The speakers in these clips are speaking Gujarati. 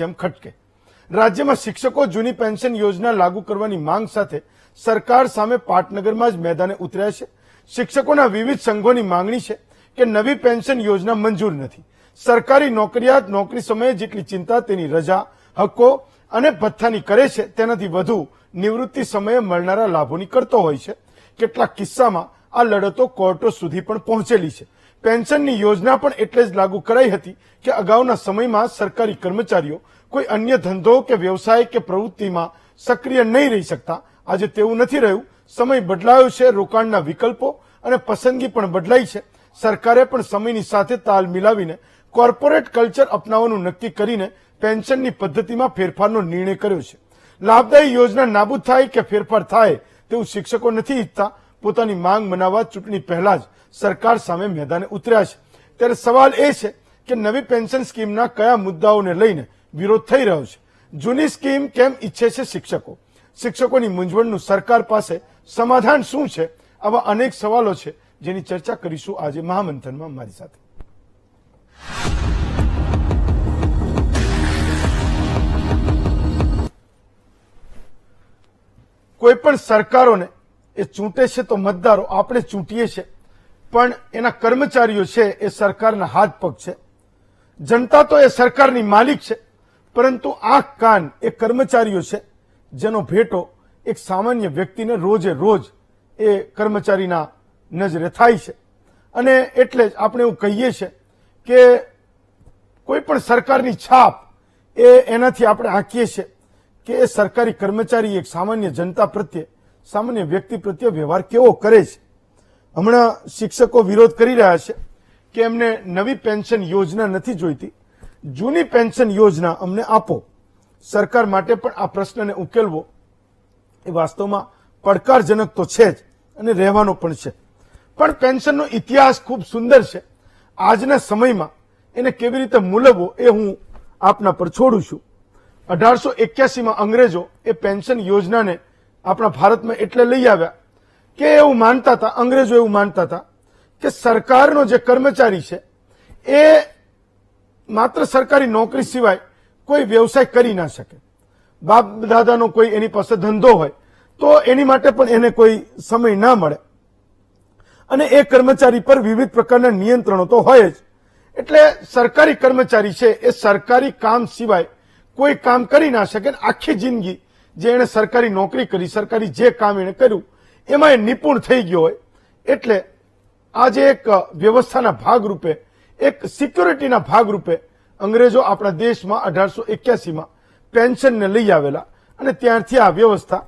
જેમ ખટકે। રાજ્યમાં શિક્ષકો જૂની પેન્શન યોજના લાગુ કરવાની માંગ સાથે સરકાર સામે પાટનગરમાં જ મેદાને ઉતર્યા છે। શિક્ષકોના વિવિધ સંઘોની માંગણી છે કે નવી પેન્શન યોજના મંજૂર નથી। સરકારી નોકરિયાત નોકરી સમયે જેટલી ચિંતા તેની રજા, હક્કો અને ભથ્થાની કરે છે તેનાથી વધુ નિવૃત્તિ સમયે મળનારા લાભોની કરતો હોય છે। કેટલાક કિસ્સામાં આ લડતો કોર્ટો સુધી પણ પહોંચેલી છે। પેન્શનની યોજના પણ એટલે જ લાગુ કરાઈ હતી કે અગાઉના સમયમાં સરકારી કર્મચારીઓ કોઈ અન્ય ધંધો કે વ્યવસાય કે પ્રવૃત્તિમાં સક્રિય નહીં રહી શકતા। આજે તેવું નથી રહ્યું। સમય બદલાયો છે, રોકાણના વિકલ્પો અને પસંદગી પણ બદલાઈ છે। સરકારે પણ સમયની સાથે તાલ મિલાવીને કોર્પોરેટ કલ્ચર અપનાવવાનું નક્કી કરીને પેન્શનની પદ્ધતિમાં ફેરફારનો નિર્ણય કર્યો છે। લાભદાયી યોજના નાબૂદ થાય કે ફેરફાર થાય તેવું શિક્ષકો નથી ઈચ્છતા। પોતાની માંગ મનાવવા ચૂંટણી પહેલા જ સરકાર સામે મેદાને ઉતર્યા છે। ત્યારે સવાલ એ છે કે નવી પેન્શન સ્કીમના કયા મુદ્દાઓને લઈને વિરોધ થઈ રહ્યો છે? જૂની સ્કીમ કેમ ઈચ્છે છે શિક્ષકો? શિક્ષકોની મૂંઝવણનું સરકાર પાસે સમાધાન શું છે? આવા અનેક સવાલો છે જેની ચર્ચા કરીશું આજે મહામંથનમાં મારી સાથે। કોઈ પણ સરકારોને એ ચૂંટે છે તો મતદારો આપણે ચૂંટીએ છીએ, પણ એના કર્મચારીઓ છે એ સરકારના હાથ પગ છે। જનતા તો એ સરકારની માલિક છે, પરંતુ આંખ કાન એ કર્મચારીઓ છે, જેનો ભેટો એક સામાન્ય વ્યક્તિને રોજે રોજ એ કર્મચારીના નજરે થાય છે। અને એટલે જ આપણે એવું કહીએ છીએ કે કોઈ પણ સરકારની છાપ એ એનાથી આપણે આંકીએ છીએ કે એ સરકારી કર્મચારી એક સામાન્ય જનતા પ્રત્યે, સામાન્ય વ્યક્તિ પ્રત્યે વ્યવહાર કેવો કરે છે। હમણાં શિક્ષકો વિરોધ કરી રહ્યા છે કે એમને નવી પેન્શન યોજના નથી જોઈતી, જૂની પેન્શન યોજના અમને આપો। સરકાર માટે પણ આ પ્રશ્નને ઉકેલવો એ વાસ્તવમાં પડકારજનક તો છે જ અને રહેવાનો પણ છે। પણ પેન્શનનો ઇતિહાસ ખૂબ સુંદર છે। આજના સમયમાં એને કેવી રીતે મૂલવવો એ હું આપના પર છોડું છું। 1881માં અંગ્રેજો એ પેન્શન યોજનાને આપણા ભારતમાં એટલે લઈ આવ્યા કે એવું માનતા હતા, અંગ્રેજો એવું માનતા હતા કે સરકારનો જે કર્મચારી છે એ માત્ર સરકારી નોકરી સિવાય કોઈ વ્યવસાય કરી ના શકે। બાપ દાદાનો કોઈ એની પાસે ધંધો હોય તો એની માટે પણ એને કોઈ સમય ના મળે, અને એ કર્મચારી પર વિવિધ પ્રકારના નિયંત્રણો તો હોય જ। એટલે સરકારી કર્મચારી છે એ સરકારી કામ સિવાય કોઈ કામ કરી ના શકે। આખી જિંદગી જે એને સરકારી નોકરી કરી, સરકારી જે કામ એને કર્યું એમાં એ નિપુણ થઈ ગયો હોય। એટલે આજે એક વ્યવસ્થાના ભાગરૂપે, એક સિક્યોરિટીના ભાગરૂપે અંગ્રેજો આપણા દેશમાં 1881માં પેન્શનને લઈ આવેલા, અને ત્યારથી આ વ્યવસ્થા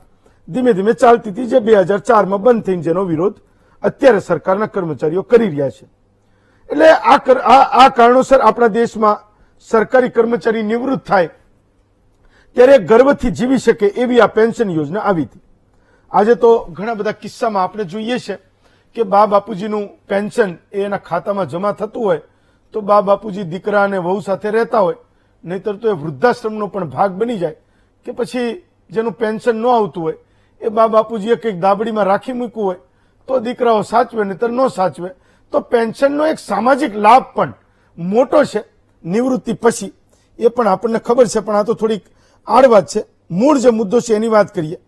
ધીમે ધીમે ચાલતી હતી, જે 2004માં બંધ થઈને જેનો વિરોધ અત્યારે સરકારના કર્મચારીઓ કરી રહ્યા છે। એટલે આ કારણોસર આપણા દેશમાં સરકારી કર્મચારી નિવૃત્ત થાય ત્યારે ગર્વથી જીવી શકે એવી આ પેન્શન યોજના આવી હતી। આજે તો ઘણા બધા કિસ્સામાં આપણે જોઈએ છે કે બા બાપુજીનું પેન્શન એ એના ખાતામાં જમા થતું હોય તો બા બાપુજી દીકરા અને વહુ સાથે રહેતા હોય, નહીતર તો એ વૃદ્ધાશ્રમનો પણ ભાગ બની જાય કે પછી જેનું પેન્શન ન આવતું હોય એ બા બાપુજીએ કંઈક દાબડીમાં રાખી મૂક્યું હોય તો દીકરાઓ સાચવે, નહીતર ન સાચવે। તો પેન્શનનો એક સામાજિક લાભ પણ મોટો છે નિવૃત્તિ પછી, એ પણ આપણને ખબર છે। પણ આ તો થોડીક આડ વાત છે। મૂળ જે મુદ્દો છે એની વાત કરીએ।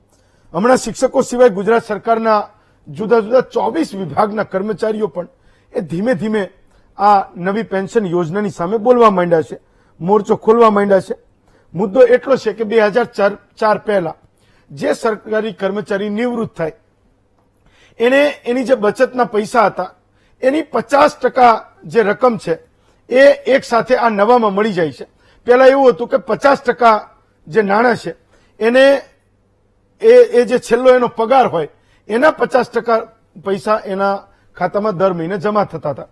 હમણાં શિક્ષકો સિવાય ગુજરાત સરકારના જુદા જુદા 24 વિભાગના કર્મચારીઓ પણ એ ધીમે ધીમે આ નવી પેન્શન યોજનાની સામે બોલવા માંડ્યા છે, મોરચો ખોલવા માંડ્યા છે। મુદ્દો એટલો છે કે 2004 પહેલા જે સરકારી કર્મચારી નિવૃત્ત થાય એને એની જે બચતના પૈસા હતા એની 50% જે રકમ છે એ એક સાથે આ નવામાં મળી જાય છે। પહેલા એવું હતું કે 50% જે નાણાં છે એને એ જે છેલ્લો એનો પગાર હોય એના 50% પૈસા એના ખાતામાં દર મહિને જમા થતા હતા।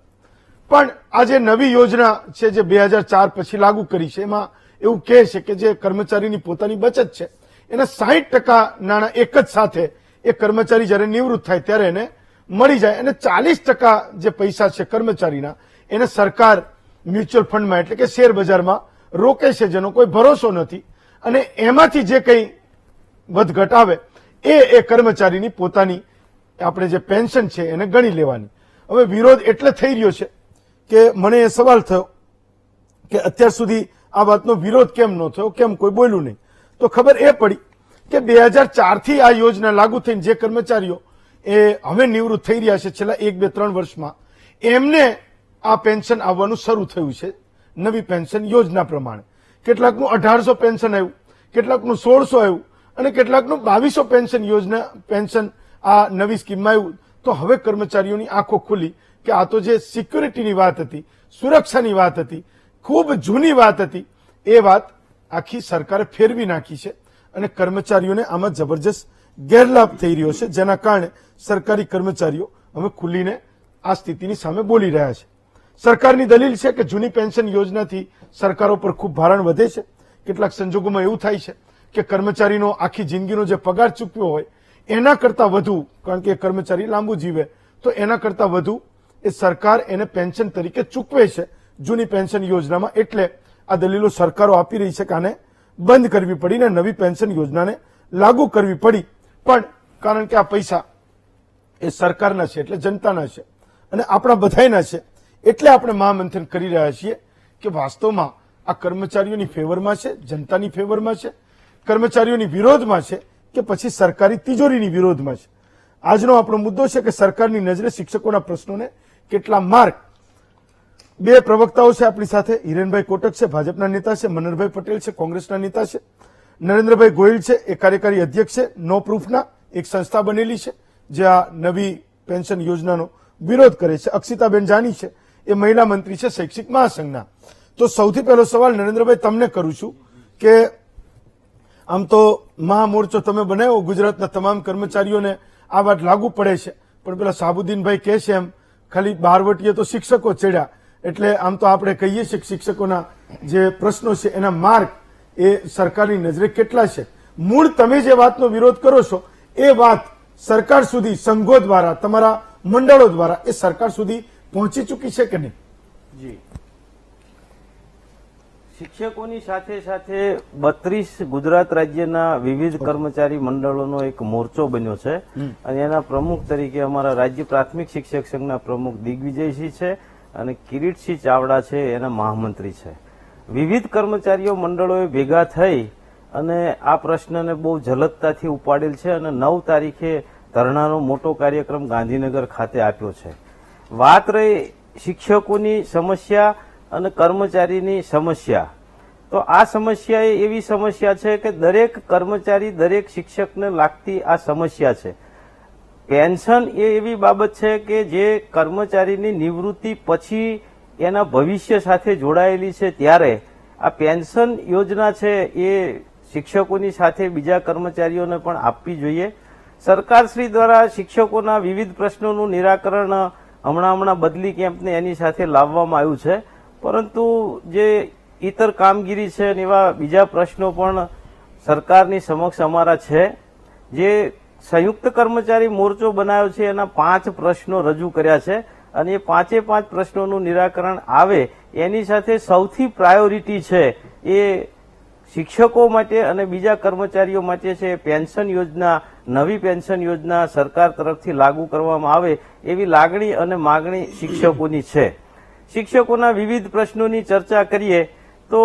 પણ આ જે નવી યોજના છે જે 2004 પછી લાગુ કરી છે એમાં એવું કહે છે કે જે કર્મચારીની પોતાની બચત છે એના 60% નાણાં એક જ સાથે એ કર્મચારી જ્યારે નિવૃત્ત થાય ત્યારે એને મળી જાય, અને 40% જે પૈસા છે કર્મચારીના એને સરકાર મ્યુચ્યુઅલ ફંડમાં એટલે કે શેર બજારમાં રોકે છે, જેનો કોઈ ભરોસો નથી। અને એમાંથી જે કંઈ વધઘટ આવે એ કર્મચારીની પોતાની આપણે જે પેન્શન છે એને ગણી લેવાની। હવે વિરોધ એટલે થઈ રહ્યો છે કે મને એ સવાલ થયો કે અત્યાર સુધી આ વાતનો વિરોધ કેમ ન થયો, કેમ કોઈ બોલ્યું નહીં? તો ખબર એ પડી કે 2004 થી આ યોજના લાગુ થઈને જે કર્મચારીઓ એ હવે નિવૃત્ત થઈ રહ્યા છે છેલ્લા 1, 2, 3 વર્ષમાં, એમને આ પેન્શન આવવાનું શરૂ થયું છે નવી પેન્શન યોજના પ્રમાણે. કેટલાકનું 1800 પેન્શન આવ્યું, કેટલાકનું 1600 આવ્યું અને કેટલાકનું 2200 પેન્શન આ નવી સ્કીમમાં આવ્યું. તો હવે કર્મચારીઓની આંખો ખુલી કે આ તો જે સિક્યુરિટીની વાત હતી, સુરક્ષાની વાત હતી, ખૂબ જૂની વાત હતી, એ વાત આખી સરકારે ફેરવી નાખી છે અને કર્મચારીઓને આમાં જબરજસ્ત ગેરલાભ થઈ રહ્યો છે, જેના કારણે સરકારી કર્મચારીઓ હવે ખુલીને આ સ્થિતિની સામે બોલી રહ્યા છે. સરકારની દલીલ છે કે જૂની પેન્શન યોજનાથી સરકારો પર ખૂબ ભારણ વધે છે. કેટલાક સંજોગોમાં એવું થાય છે કે કર્મચારીનો આખી જિંદગીનો જે પગાર ચૂકવ્યો હોય એના કરતા વધુ, કારણ કે કર્મચારી લાંબુ જીવે તો એના કરતા વધુ એ સરકાર એને પેન્શન તરીકે ચૂકવે છે જૂની પેન્શન યોજનામાં. એટલે આ દલીલો સરકારો આપી રહી છે કે આને બંધ કરવી પડી ને નવી પેન્શન યોજનાને લાગુ કરવી પડી. પણ કારણ કે આ પૈસા એ સરકારના છે, એટલે જનતાના છે અને આપણા બધાના છે, એટલે આપણે મહામંથન કરી રહ્યા છીએ કે વાસ્તવમાં આ કર્મચારીઓની ફેવરમાં છે, જનતાની ફેવરમાં છે, કર્મચારીઓની વિરોધમાં છે કે પછી સરકારી તિજોરીની વિરોધમાં છે. આજનો આપણો મુદ્દો છે કે સરકારની નજરે શિક્ષકોના પ્રશ્નોને કેટલા માર્ક. બે પ્રવક્તાઓ છે આપણી સાથે, હિરેનભાઈ કોટક છે, ભાજપના નેતા છે, મનહરભાઈ પટેલ છે, કોંગ્રેસના નેતા છે, નરેન્દ્રભાઈ ગોયલ છે, એ કાર્યકારી અધ્યક્ષ છે નો પ્રૂફના એક સંસ્થા બનેલી છે જે આ નવી પેન્શન યોજનાનો વિરોધ કરે છે. અક્ષિતાબેન જાની છે, એ મહિલા મંત્રી છે શૈક્ષિક મહાસંઘના. તો સૌથી પહેલો સવાલ નરેન્દ્રભાઈ તમને કરું છું કે આમ તો મહામોરચો તમે બનાવ્યો, ગુજરાતના તમામ કર્મચારીઓને આ વાત લાગુ પડે છે, પણ પેલા સાબુદ્દીનભાઈ કહે છે એમ ખાલી બારવટીએ તો શિક્ષકો ચડ્યા, એટલે આમ તો આપણે કહીએ છીએ કે શિક્ષકોના જે પ્રશ્નો છે એના માર્ક એ સરકારની નજરે કેટલા છે? મૂળ તમે જે વાતનો વિરોધ કરો છો એ વાત સરકાર સુધી સંઘો દ્વારા, તમારા મંડળો દ્વારા એ સરકાર સુધી પહોંચી ચૂકી છે કે નહીં? જી, શિક્ષકોની સાથે સાથે 32 ગુજરાત રાજ્યના વિવિધ કર્મચારી મંડળોનો એક મોરચો બન્યો છે અને એના પ્રમુખ તરીકે અમારા રાજ્ય પ્રાથમિક શિક્ષક સંઘના પ્રમુખ દિગ્વિજયસિંહ છે અને કિરીટસિંહ ચાવડા છે, એના મહામંત્રી છે. વિવિધ કર્મચારીઓ મંડળોએ ભેગા થઈ અને આ પ્રશ્નને બહુ ઝલકતાથી ઉપાડેલ છે અને 9 તારીખે ધરણાનો મોટો કાર્યક્રમ ગાંધીનગર ખાતે આપ્યો છે. વાત રહી શિક્ષકોની સમસ્યા અને કર્મચારીની સમસ્યા, તો આ સમસ્યા એ એવી સમસ્યા છે કે દરેક કર્મચારી, દરેક શિક્ષકને લાગતી આ સમસ્યા છે. પેન્શન એ એવી બાબત છે કે જે કર્મચારીની નિવૃત્તિ પછી એના ભવિષ્ય સાથે જોડાયેલી છે, ત્યારે આ પેન્શન યોજના છે એ શિક્ષકોની સાથે બીજા કર્મચારીઓને પણ આપવી જોઈએ. સરકારશ્રી દ્વારા શિક્ષકોના વિવિધ પ્રશ્નોનું નિરાકરણ હમણાં બદલી કેમ્પને એની સાથે લાવવામાં આવ્યું છે, પરંતુ જે ઇતર કામગીરી છે એવા બીજા પ્રશ્નો પણ સરકારની સમક્ષ અમારા છે. જે સંયુક્ત કર્મચારી મોરચો બનાવ્યો છે એના 5 પ્રશ્નો રજૂ કર્યા છે અને એ 5 પ્રશ્નોનું નિરાકરણ આવે એની સાથે સૌથી પ્રાયોરિટી છે એ શિક્ષકો માટે અને બીજા કર્મચારીઓ માટે છે પેન્શન યોજના, નવી પેન્શન યોજના સરકાર તરફથી લાગુ કરવામાં આવે એવી લાગણી અને માગણી શિક્ષકોની છે. શિક્ષકોના વિવિધ પ્રશ્નોની ચર્ચા કરીએ તો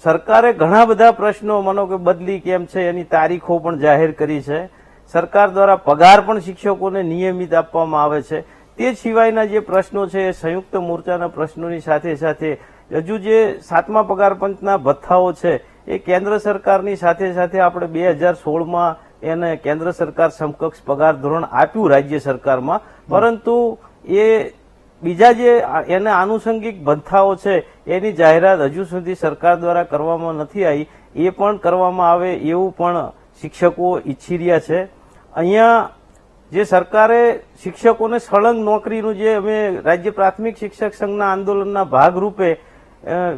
સરકારે ઘણા બધા પ્રશ્નો, માનો કે બદલી કેમ છે એની તારીખો પણ જાહેર કરી છે. સરકાર દ્વારા પગાર પણ શિક્ષકોને નિયમિત આપવામાં આવે છે. તે સિવાયના જે પ્રશ્નો છે એ સંયુક્ત મોરચાના પ્રશ્નોની સાથે સાથે હજુ જે 7મા પગાર પંચના ભથ્થાઓ છે એ કેન્દ્ર સરકારની સાથે સાથે આપણે 2016માં એને કેન્દ્ર સરકાર સમકક્ષ પગાર ધોરણ આપ્યું રાજ્ય સરકારમાં, પરંતુ એ બીજા જે એના આનુષંગિક ભથ્થાઓ છે એની જાહેરાત હજુ સુધી સરકાર દ્વારા કરવામાં નથી આવી. એ પણ કરવામાં આવે એવું પણ શિક્ષકો ઈચ્છી રહ્યા છે. અહીંયા જે સરકારે શિક્ષકોને સળંગ નોકરીનું જે અમે રાજ્ય પ્રાથમિક શિક્ષક સંઘના આંદોલનના ભાગરૂપે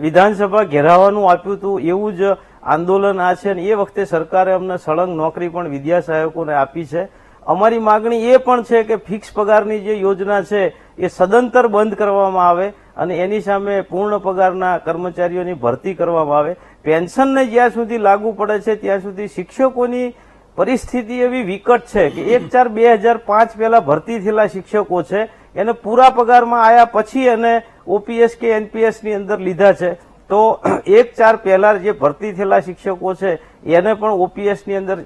વિધાનસભા ઘેરાવાનું આપ્યું હતું, એવું જ આંદોલન આ છે અને એ વખતે સરકારે અમને સળંગ નોકરી પણ વિદ્યા સહાયકોને આપી છે. અમારી માગણી એ પણ છે કે ફિક્સ પગારની જે યોજના છે એ સદંતર બંધ કરવામાં આવે અને એની સામે પૂર્ણ પગારના કર્મચારીઓની ભરતી કરવામાં આવે. પેન્શનને જ્યાં સુધી લાગુ પડે છે ત્યાં સુધી શિક્ષકોની પરિસ્થિતિ એવી વિકટ છે કે 1/4/2005 પહેલા ભરતી થયેલા શિક્ષકો છે એને પૂરા પગારમાં આવ્યા પછી અને ઓપીએસ કે એનપીએસ ની અંદર લીધા છે. તો 1/4 પહેલા જે ભરતી થયેલા શિક્ષકો છે એને પણ ઓપીએસ ની અંદર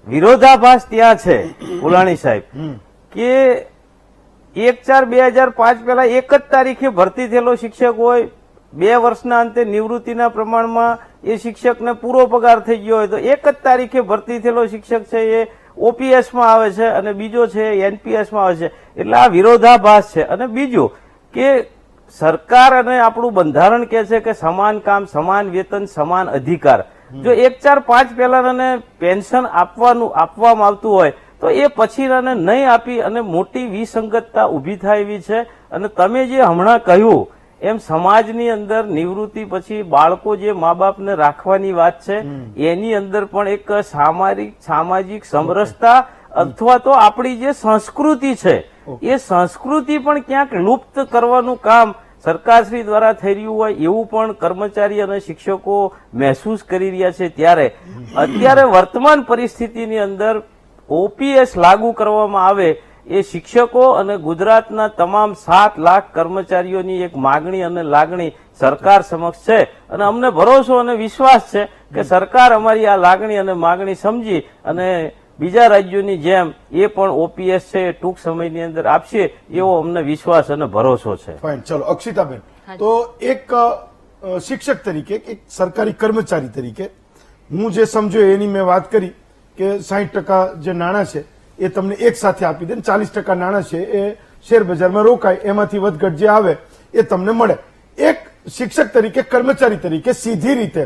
વિરોધાભાસ ત્યાં છે ઉલાણી સાહેબ કે 1/4/2005 પહેલા એક જ તારીખે ભરતી થયેલો શિક્ષક હોય, 2 વર્ષના અંતે નિવૃત્તિના પ્રમાણમાં એ શિક્ષકને પૂરો પગાર થઈ ગયો હોય તો એક જ તારીખે ભરતી થયેલો શિક્ષક છે એ ઓપીએસમાં આવે છે અને બીજો છે એનપીએસમાં આવે છે. એટલે આ વિરોધાભાસ છે. અને બીજું કે સરકાર અને આપણું બંધારણ કહે છે કે સમાન કામ, સમાન વેતન, સમાન અધિકાર. જો 1/4/5 પહેલાને પેન્શન આપવામાં આવતું હોય તો એ પછીનાને નહીં આપી અને મોટી વિસંગતતા ઉભી થાય એવી છે. અને તમે જે હમણાં કહ્યું એમ સમાજની અંદર નિવૃત્તિ પછી બાળકો જે મા બાપને રાખવાની વાત છે એની અંદર પણ એક સામાજિક સમરસતા અથવા તો આપણી જે સંસ્કૃતિ છે એ સંસ્કૃતિ પણ ક્યાંક લુપ્ત કરવાનું કામ સરકારશ્રી દ્વારા થઈ રહ્યું હોય એવું પણ કર્મચારી અને શિક્ષકો મહેસૂસ કરી રહ્યા છે. ત્યારે અત્યારે વર્તમાન પરિસ્થિતિની અંદર ઓપીએસ લાગુ કરવામાં આવે એ શિક્ષકો અને ગુજરાતના તમામ 7 લાખ કર્મચારીઓની એક માગણી અને લાગણી સરકાર સમક્ષ છે. અને અમને ભરોસો અને વિશ્વાસ છે કે સરકાર અમારી આ લાગણી અને માગણી સમજી અને બીજા રાજ્યોની જેમ એ પણ ઓપીએસ છે ટૂંક સમયની અંદર આપશે એવો અમને વિશ્વાસ અને ભરોસો છે. ફાઇન, ચલો અક્ષિતાબેન, તો એક શિક્ષક તરીકે, એક સરકારી કર્મચારી તરીકે હું જે સમજો એની મેં વાત કરી કે 60% જે નાણાં છે એ તમને એક સાથે આપી દે, 40% નાણાં છે એ શેર બજારમાં રોકાય, એમાંથી વધઘટ જે આવે એ તમને મળે. એક શિક્ષક તરીકે, કર્મચારી તરીકે સીધી રીતે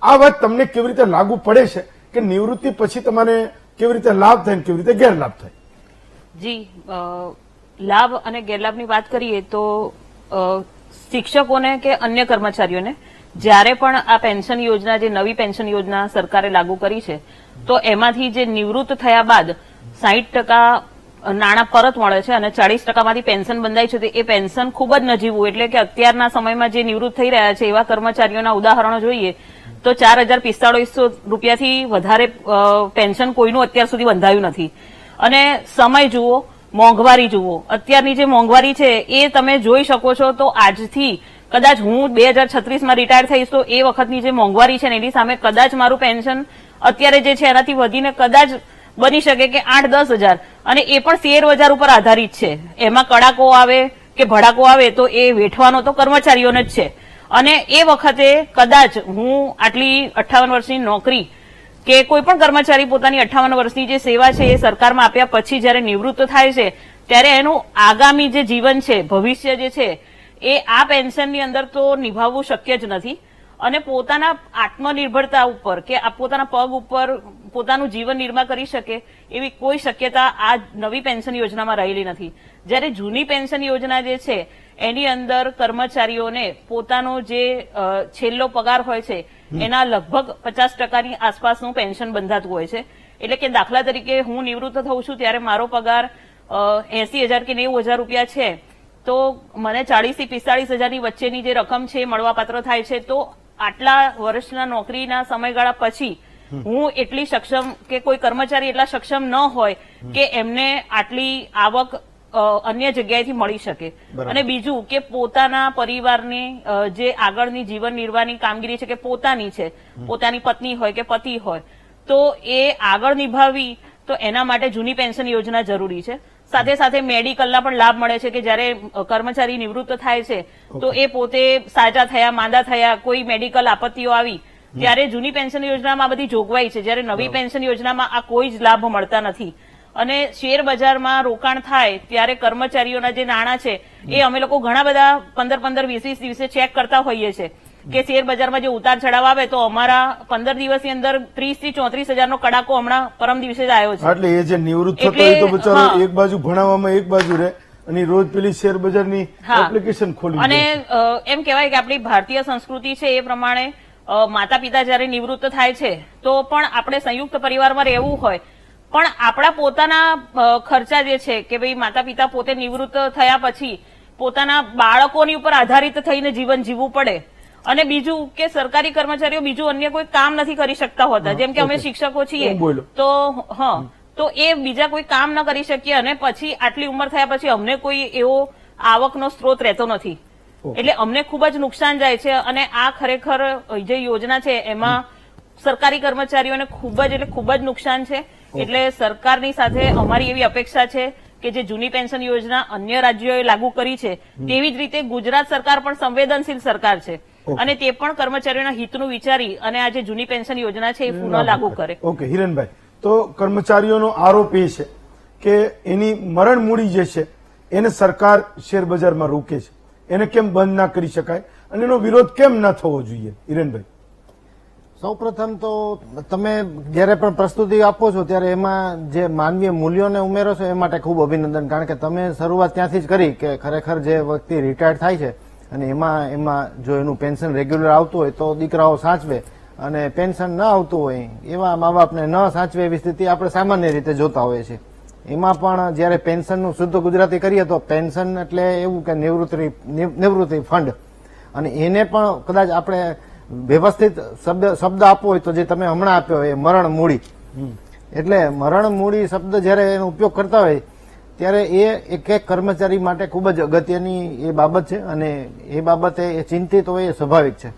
આ વાત તમને કેવી રીતે લાગુ પડે છે કે નિવૃત્તિ પછી તમારે કેવી રીતે લાભ થાય ને કેવી રીતે ગેરલાભ થાય? જી, લાભ અને ગેરલાભની વાત કરીએ તો શિક્ષકોને કે અન્ય કર્મચારીઓને જ્યારે પણ આ પેન્શન યોજના, જે નવી પેન્શન યોજના સરકારે લાગુ કરી છે, તો એમાંથી જે નિવૃત્ત થયા બાદ 60% નાણાં પરત મળે છે અને 40% માંથી પેન્શન બંધાય છે. એ પેન્શન ખૂબ જ નજીવું, એટલે કે અત્યારના સમયમાં જે નિવૃત્ત થઈ રહ્યા છે એવા કર્મચારીઓના ઉદાહરણો જોઈએ તો 4,045 રૂપિયાથી વધારે પેન્શન કોઈનું અત્યાર સુધી બંધાયું નથી. અને સમય જુઓ, મોંઘવારી જુઓ, અત્યારની જે મોંઘવારી છે એ તમે જોઈ શકો છો. તો આજથી કદાચ હું 2036માં રિટાયર થઈશ તો એ વખતની જે મોંઘવારી છે ને એની સામે કદાચ મારું પેન્શન અત્યારે જે છે એનાથી વધીને કદાચ બની શકે કે 8-10 હજાર, અને એ પણ શેર બજાર ઉપર આધારિત છે. એમાં કડાકો આવે કે ભડાકો આવે તો એ વેઠવાનો તો કર્મચારીઓને જ છે. અને એ વખતે કદાચ હું આટલી 58 વર્ષની નોકરી કે કોઈ પણ કર્મચારી પોતાની 58 વર્ષની જે સેવા છે એ સરકારમાં આપ્યા પછી જયારે નિવૃત્ત થાય છે ત્યારે એનું આગામી જે જીવન છે, ભવિષ્ય જે છે એ આ પેન્શનની અંદર તો નિભાવવું શક્ય જ નથી. અને પોતાના આત્મનિર્ભરતા ઉપર કે પોતાના પગ ઉપર પોતાનું જીવન નિર્માણ કરી શકે એવી કોઈ શક્યતા આ નવી પેન્શન યોજનામાં રહેલી નથી. જ્યારે જૂની પેન્શન યોજના જે છે એની અંદર કર્મચારીઓને પોતાનો જે છેલ્લો પગાર હોય છે એના લગભગ 50%ની આસપાસનું પેન્શન બંધાતું હોય છે. એટલે કે દાખલા તરીકે હું નિવૃત્ત થઉં છું ત્યારે મારો પગાર 80,000 કે 90,000 રૂપિયા છે, તો મને 40,000 થી 45,000ની વચ્ચેની જે રકમ છે મળવાપાત્ર થાય છે. તો આટલા વર્ષના નોકરીના સમયગાળા પછી હું એટલી સક્ષમ કે કોઈ કર્મચારી એટલા સક્ષમ ન હોય કે એમને આટલી આવક અન્ય જગ્યાએથી મળી શકે. અને બીજું કે પોતાના પરિવારની જે આગળની જીવન નિર્વાહની કામગીરી છે કે પોતાની છે, પોતાની પત્ની હોય કે પતિ હોય, તો એ આગળ નિભાવવી તો એના માટે જૂની પેન્શન યોજના જરૂરી છે. સાથે સાથે મેડિકલના પણ લાભ મળે છે કે જયારે કર્મચારી નિવૃત્ત થાય છે તો એ પોતે સાજા થયા, માંદા થયા, કોઈ મેડિકલ આપત્તિઓ આવી ત્યારે જૂની પેન્શન યોજનામાં આ બધી જોગવાઈ છે. જ્યારે નવી પેન્શન યોજનામાં આ કોઈ જ લાભ મળતા નથી. અને શેર બજારમાં રોકાણ થાય ત્યારે કર્મચારીઓના જે નાણાં છે એ અમે લોકો ઘણા બધા 15-20 દિવસે ચેક કરતા હોઈએ છીએ કે શેર બજારમાં જે ઉતાર ચઢાવ આવે તો અમારા 15 દિવસની અંદર 30,000 થી 34,000નો કડાકો હમણાં પરમ દિવસે જ આવ્યો છે. એટલે એ જે નિવૃત્ત થતો હોય તો બચારો એક બાજુ ભણાવવામાં એક બાજુ રહે અને રોજ પેલી શેર બજારની એપ્લિકેશન ખોલી. અને એમ કહેવાય કે આપણી ભારતીય સંસ્કૃતિ છે એ પ્રમાણે માતા પિતા જયારે નિવૃત્ત થાય છે તો પણ આપણે સંયુક્ત પરિવારમાં રહેવું હોય પણ આપણા પોતાના ખર્ચા જે છે કે ભાઈ માતા પિતા પોતે નિવૃત્ત થયા પછી પોતાના બાળકોની ઉપર આધારિત થઈને જીવન જીવવું પડે. અને બીજું કે સરકારી કર્મચારીઓ બીજું અન્ય કોઈ કામ નથી કરી શકતા હોતા. જેમ કે અમે શિક્ષકો છીએ તો એ બીજા કોઈ કામ ન કરી શકીએ અને પછી આટલી ઉંમર થયા પછી અમને કોઈ એવો આવકનો સ્ત્રોત રહેતો નથી એટલે અમને ખૂબ જ નુકસાન જાય છે અને આ ખરેખર જે યોજના છે એમાં સરકારી કર્મચારીઓને ખૂબ જ નુકસાન છે. એટલે સરકારની સાથે અમારી એવી અપેક્ષા છે કે જે જૂની પેન્શન યોજના અન્ય રાજ્યોએ લાગુ કરી છે તેવી જ રીતે ગુજરાત સરકાર પણ સંવેદનશીલ સરકાર છે અને તે પણ કર્મચારીઓના હિતનું વિચારી અને આ જે જૂની પેન્શન યોજના છે એ પુનઃ લાગુ કરે. ઓકે હિરણભાઈ, તો કર્મચારીઓનો આરોપ એ છે કે એની મરણ મૂડી જે છે એને સરકાર શેરબજારમાં રોકે છે, એને કેમ બંધ ના કરી શકાય અને એનો વિરોધ કેમ ના થવો જોઈએ? હિરણભાઈ, સૌપ્રથમ તો તમે જયારે પણ પ્રસ્તુતિ આપો છો ત્યારે એમાં જે માનવીય મૂલ્યોને ઉમેરો છો એ માટે ખૂબ અભિનંદન, કારણ કે તમે શરૂઆત ત્યાંથી જ કરી કે ખરેખર જે વ્યક્તિ રિટાયર્ડ થાય છે અને એમાં જો એનું પેન્શન રેગ્યુલર આવતું હોય તો દીકરાઓ સાચવે અને પેન્શન ન આવતું હોય એવા મા બાપને ન સાચવે એવી સ્થિતિ આપણે સામાન્ય રીતે જોતા હોઈએ છીએ. એમાં પણ જયારે પેન્શનનું શુદ્ધ ગુજરાતી કરીએ તો પેન્શન એટલે એવું કે નિવૃત્તિ ફંડ, અને એને પણ કદાચ આપણે વ્યવસ્થિત શબ્દ આપવો હોય તો જે તમે હમણાં આપ્યો એ મરણ મૂડી. એટલે મરણ મૂડી શબ્દ જયારે એનો ઉપયોગ કરતા હોય ત્યારે એ એક કર્મચારી માટે ખૂબ જ અગત્યની એ બાબત છે અને એ બાબતે એ ચિંતિત હોય એ સ્વાભાવિક છે.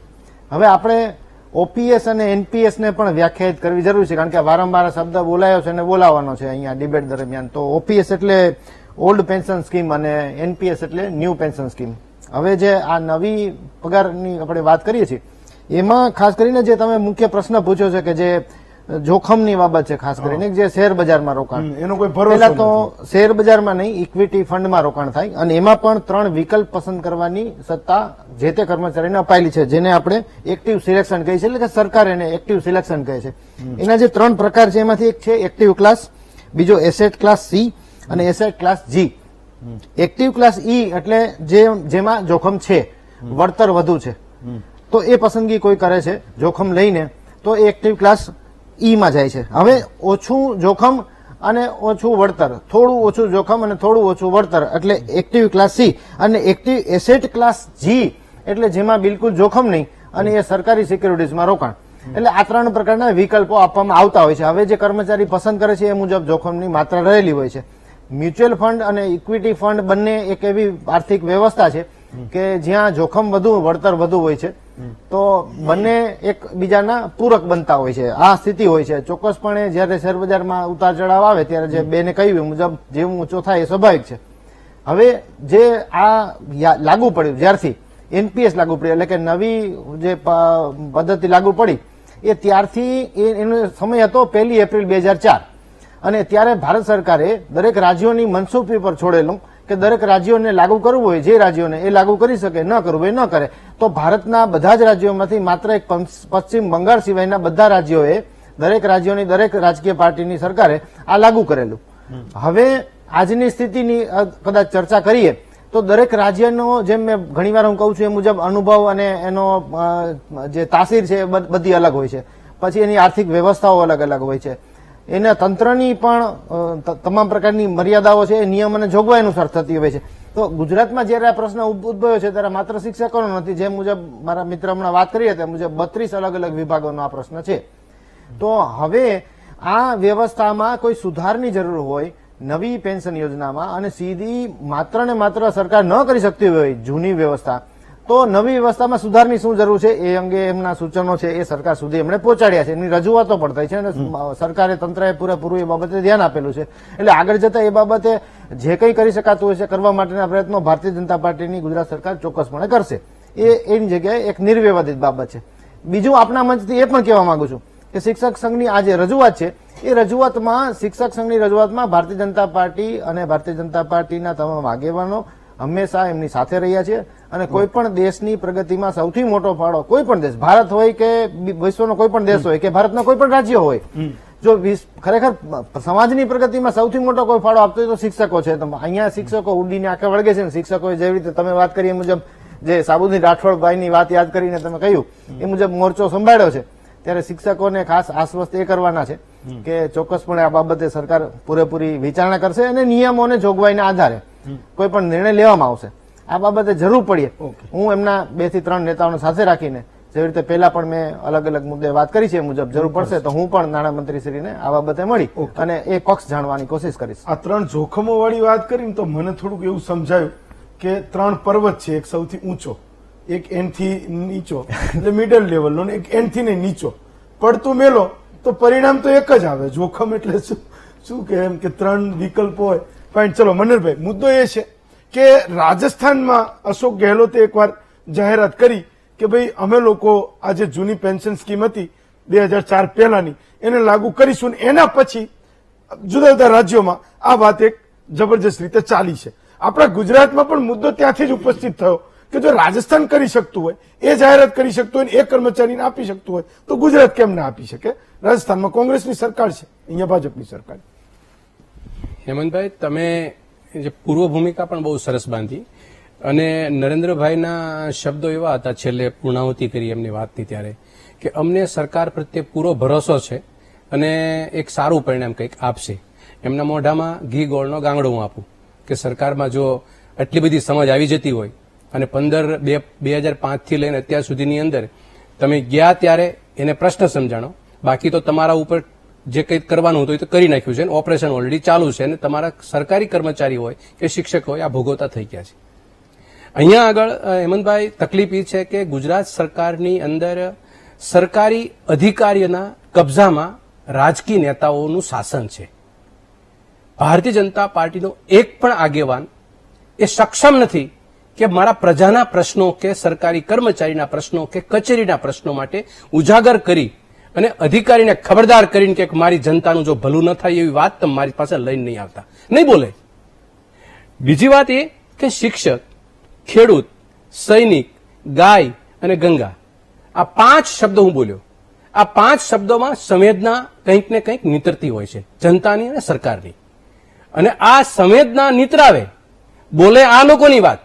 હવે આપણે ઓપીએસ અને એનપીએસ ને પણ વ્યાખ્યાયિત કરવી જરૂરી છે, કારણ કે વારંવાર શબ્દ બોલાયો છે અને બોલાવવાનો છે અહીંયા ડિબેટ દરમિયાન. તો ઓપીએસ એટલે ઓલ્ડ પેન્શન સ્કીમ અને એનપીએસ એટલે ન્યૂ પેન્શન સ્કીમ. હવે જે આ નવી પગારની આપણે વાત કરીએ છીએ એમાં ખાસ કરીને જે તમે મુખ્ય પ્રશ્ન પૂછ્યો છે કે જે જોખમની બાબત છે, ખાસ કરીને જે શેર બજારમાં રોકાણ, એનો કોઈ ભરોસો પહેલા તો શેર બજારમાં નહીં, ઇક્વિટી ફંડમાં રોકાણ થાય અને એમાં પણ 3 વિકલ્પ પસંદ કરવાની સત્તા જે તે કર્મચારીને અપાયેલી છે, જેને આપણે એક્ટિવ સિલેક્શન કહીએ છીએ, એટલે કે સરકાર એને એક્ટિવ સિલેક્શન કહે છે. એના જે 3 પ્રકાર છે એમાંથી એક છે એક્ટિવ ક્લાસ, બીજો એસેટ ક્લાસ સી અને એસેટ ક્લાસ જી. એક્ટિવ ક્લાસ ઈ એટલે જેમાં જોખમ છે, વળતર વધુ છે, તો એ પસંદગી કોઈ કરે છે જોખમ લઈને તો એ એક્ટિવ ક્લાસ ઈ માં જાય છે. હવે ઓછું જોખમ અને ઓછું વળતર, થોડું ઓછું જોખમ અને થોડું ઓછું વળતર એટલે એક્ટિવ ક્લાસ સી. અને એક્ટિવ એસેટ ક્લાસ જી એટલે જેમાં બિલકુલ જોખમ નહીં અને એ સરકારી સિક્યુરિટીઝમાં રોકાણ. એટલે આ 3 પ્રકારના વિકલ્પો આપવામાં આવતા હોય છે. હવે જે કર્મચારી પસંદ કરે છે એ મુજબ જોખમની માત્રા રહેલી હોય છે. મ્યુચ્યુઅલ ફંડ અને ઇક્વિટી ફંડ બંને એક એવી આર્થિક વ્યવસ્થા છે કે જ્યાં જોખમ વધુ વળતર વધુ હોય છે, તો બંને એકબીજાના પૂરક બનતા હોય છે. આ સ્થિતિ હોય છે. ચોક્કસપણે જયારે શેરબજારમાં ઉતાર ચઢાવ આવે ત્યારે જે બેને કહ્યું મુજબ જેવું ઊંચો થાય એ સ્વાભાવિક છે. હવે જે આ લાગુ પડ્યું, જ્યારથી એનપીએસ લાગુ પડ્યું એટલે કે નવી જે પદ્ધતિ લાગુ પડી એ ત્યારથી એનો સમય હતો 1 એપ્રિલ 2004 અને ત્યારે ભારત સરકારે દરેક રાજ્યોની મનસુખી પર છોડેલું કે દરેક રાજ્યોને લાગુ કરવું હોય જે રાજ્યોને એ લાગુ કરી શકે, ન કરવું હોય ન કરે. તો ભારતના બધા જ રાજ્યોમાંથી માત્ર એક પશ્ચિમ બંગાળ સિવાયના બધા રાજ્યોએ દરેક રાજ્યોની દરેક રાજકીય પાર્ટીની સરકારે આ લાગુ કરેલું. હવે આજની સ્થિતિની કદાચ ચર્ચા કરીએ તો દરેક રાજ્યનો, જેમ મેં ઘણીવાર હું કહું છું એ મુજબ અનુભવ અને એનો જે તાસીર છે બધી અલગ હોય છે. પછી એની આર્થિક વ્યવસ્થાઓ અલગ અલગ હોય છે. એના તંત્રની પણ તમામ પ્રકારની મર્યાદાઓ છે એ નિયમ અને જોગવાઈ અનુસાર થતી હોય છે. તો ગુજરાતમાં જયારે આ પ્રશ્ન ઉદ્ભવ્યો છે ત્યારે માત્ર શિક્ષકોનો નથી, જે મુજબ મારા મિત્ર હમણાં વાત કરી હતી મુજબ 32 અલગ અલગ વિભાગોનો આ પ્રશ્ન છે. તો હવે આ વ્યવસ્થામાં કોઈ સુધારની જરૂર હોય નવી પેન્શન યોજનામાં અને સીધી માત્ર ને માત્ર સરકાર ન કરી શકતી હોય જૂની વ્યવસ્થા, તો નવી વ્યવસ્થામાં સુધારની શું જરૂર છે એ અંગે એમના સૂચનો છે એ સરકાર સુધી એમણે પહોંચાડ્યા છે. એની રજૂઆતો પણ થઈ છે અને સરકારે તંત્રએ પૂરેપૂરું એ બાબતે ધ્યાન આપેલું છે. એટલે આગળ જતા એ બાબતે જે કંઈ કરી શકાતું હોય છે કરવા માટેના પ્રયત્નો ભારતીય જનતા પાર્ટીની ગુજરાત સરકાર ચોક્કસપણે કરશે. એની જગ્યાએ એક નિર્વિવાદિત બાબત છે. બીજું આપના મંચથી એ પણ કહેવા માંગુ છું કે શિક્ષક સંઘની આ જે રજૂઆત છે એ રજૂઆતમાં, શિક્ષક સંઘની રજૂઆતમાં ભારતીય જનતા પાર્ટી અને ભારતીય જનતા પાર્ટીના તમામ આગેવાનો હંમેશા એમની સાથે રહ્યા છે અને કોઈ પણ દેશની પ્રગતિમાં સૌથી મોટો ફાળો, કોઈ પણ દેશ, ભારત હોય કે વિશ્વનો કોઈ પણ દેશ હોય કે ભારતના કોઈ પણ રાજ્ય હોય, જો ખરેખર સમાજની પ્રગતિમાં સૌથી મોટો કોઈ ફાળો આપતો હોય તો શિક્ષકો છે. અહીંયા શિક્ષકો ઉડીને આંખે વળગે છે ને શિક્ષકોએ જેવી રીતે તમે વાત કરી એ મુજબ, જે સાબુદ્દીન રાઠોડભાઈની વાત યાદ કરીને તમે કહ્યું એ મુજબ મોરચો સંભાળ્યો છે, ત્યારે શિક્ષકોને ખાસ આશ્વસ્ત એ કરવાના છે કે ચોક્કસપણે આ બાબતે સરકાર પૂરેપૂરી વિચારણા કરશે અને નિયમો અને જોગવાઈના આધારે કોઈ પણ નિર્ણય લેવામાં આવશે. આ બાબતે જરૂર પડીએ હું એમના 2 થી 3 નેતાઓને સાથે રાખીને, જેવી રીતે પહેલા પણ મેં અલગ અલગ મુદ્દે વાત કરી છે, મુજબ જરૂર પડશે તો હું પણ નાણામંત્રીશ્રીને આ બાબતે મળી અને એ પક્ષ જાણવાની કોશિશ કરીશ. આ 3 જોખમો વાળી વાત કરીને તો મને થોડુંક એવું સમજાયું કે 3 પર્વત છે, એક સૌથી ઊંચો, એક એનથી નીચો એટલે મિડલ લેવલનો, એક એનથી ને નીચો, પડતું મેલો તો પરિણામ તો એક જ આવે. જોખમ એટલે શું કે એમ કે 3 વિકલ્પો હોય. પણ ચલો મનીરભાઈ, મુદ્દો એ છે કે રાજસ્થાનમાં અશોક ગેહલોતે એકવાર જાહેરાત કરી કે ભાઈ અમે લોકો આ જે જૂની પેન્શન સ્કીમ હતી 2004 પહેલાની એને લાગુ કરીશું, ને એના પછી જુદા જુદા રાજ્યોમાં આ વાત એક જબરજસ્ત રીતે ચાલી છે. આપણા ગુજરાતમાં પણ મુદ્દો ત્યાંથી જ ઉપસ્થિત થયો કે જો રાજસ્થાન કરી શકતું હોય, એ જાહેરાત કરી શકતું હોય, એ કર્મચારીને આપી શકતું હોય તો ગુજરાત કેમ ના આપી શકે? રાજસ્થાનમાં કોંગ્રેસની સરકાર છે, અહીંયા ભાજપની સરકાર. હેમંતભાઈ, તમે જે પૂર્વ ભૂમિકા પણ બહુ સરસ બાંધી અને નરેન્દ્રભાઈના શબ્દો એવા હતા, છેલ્લે પૂર્ણાહુતિ કરી એમની વાતની ત્યારે, કે અમને સરકાર પ્રત્યે પૂરો ભરોસો છે અને એક સારું પરિણામ કંઈક આપશે. એમના મોઢામાં ઘી ગોળનો ગાંગડો હું આપું કે સરકારમાં જો આટલી બધી સમજ આવી જતી હોય અને 2005 થી લઈને અત્યાર સુધીની અંદર તમે ગયા ત્યારે એને પ્રશ્ન સમજાણો, બાકી તો તમારા ઉપર જે કંઈ કરવાનું હતું એ તો કરી નાખ્યું છે, ઓપરેશન ઓલરેડી ચાલુ છે અને તમારા સરકારી કર્મચારી હોય કે શિક્ષક હોય આ ભોગવતા થઈ ગયા છે. અહીંયા આગળ હેમંતભાઈ તકલીફ એ છે કે ગુજરાત સરકારની અંદર સરકારી અધિકારીઓના કબજામાં રાજકીય નેતાઓનું શાસન છે. ભારતીય જનતા પાર્ટીનો એક પણ આગેવાન એ સક્ષમ નથી કે મારા પ્રજાના પ્રશ્નો કે સરકારી કર્મચારીના પ્રશ્નો કે કચેરીના પ્રશ્નો માટે ઉજાગર કરી અને અધિકારીને ખબરદાર કરીને કે મારી જનતાનું જો ભલું ન થાય એવી વાત તમે મારી પાસે લઈને નહીં આવતા, નહીં બોલે. બીજી વાત એ કે શિક્ષક, ખેડૂત, સૈનિક, ગાય અને ગંગા, આ 5 શબ્દો હું બોલ્યો. આ 5 શબ્દોમાં સંવેદના કંઈક ને કંઈક નીતરતી હોય છે, જનતાની અને સરકારની. અને આ સંવેદના નીતરાવે, બોલે આ લોકોની વાત,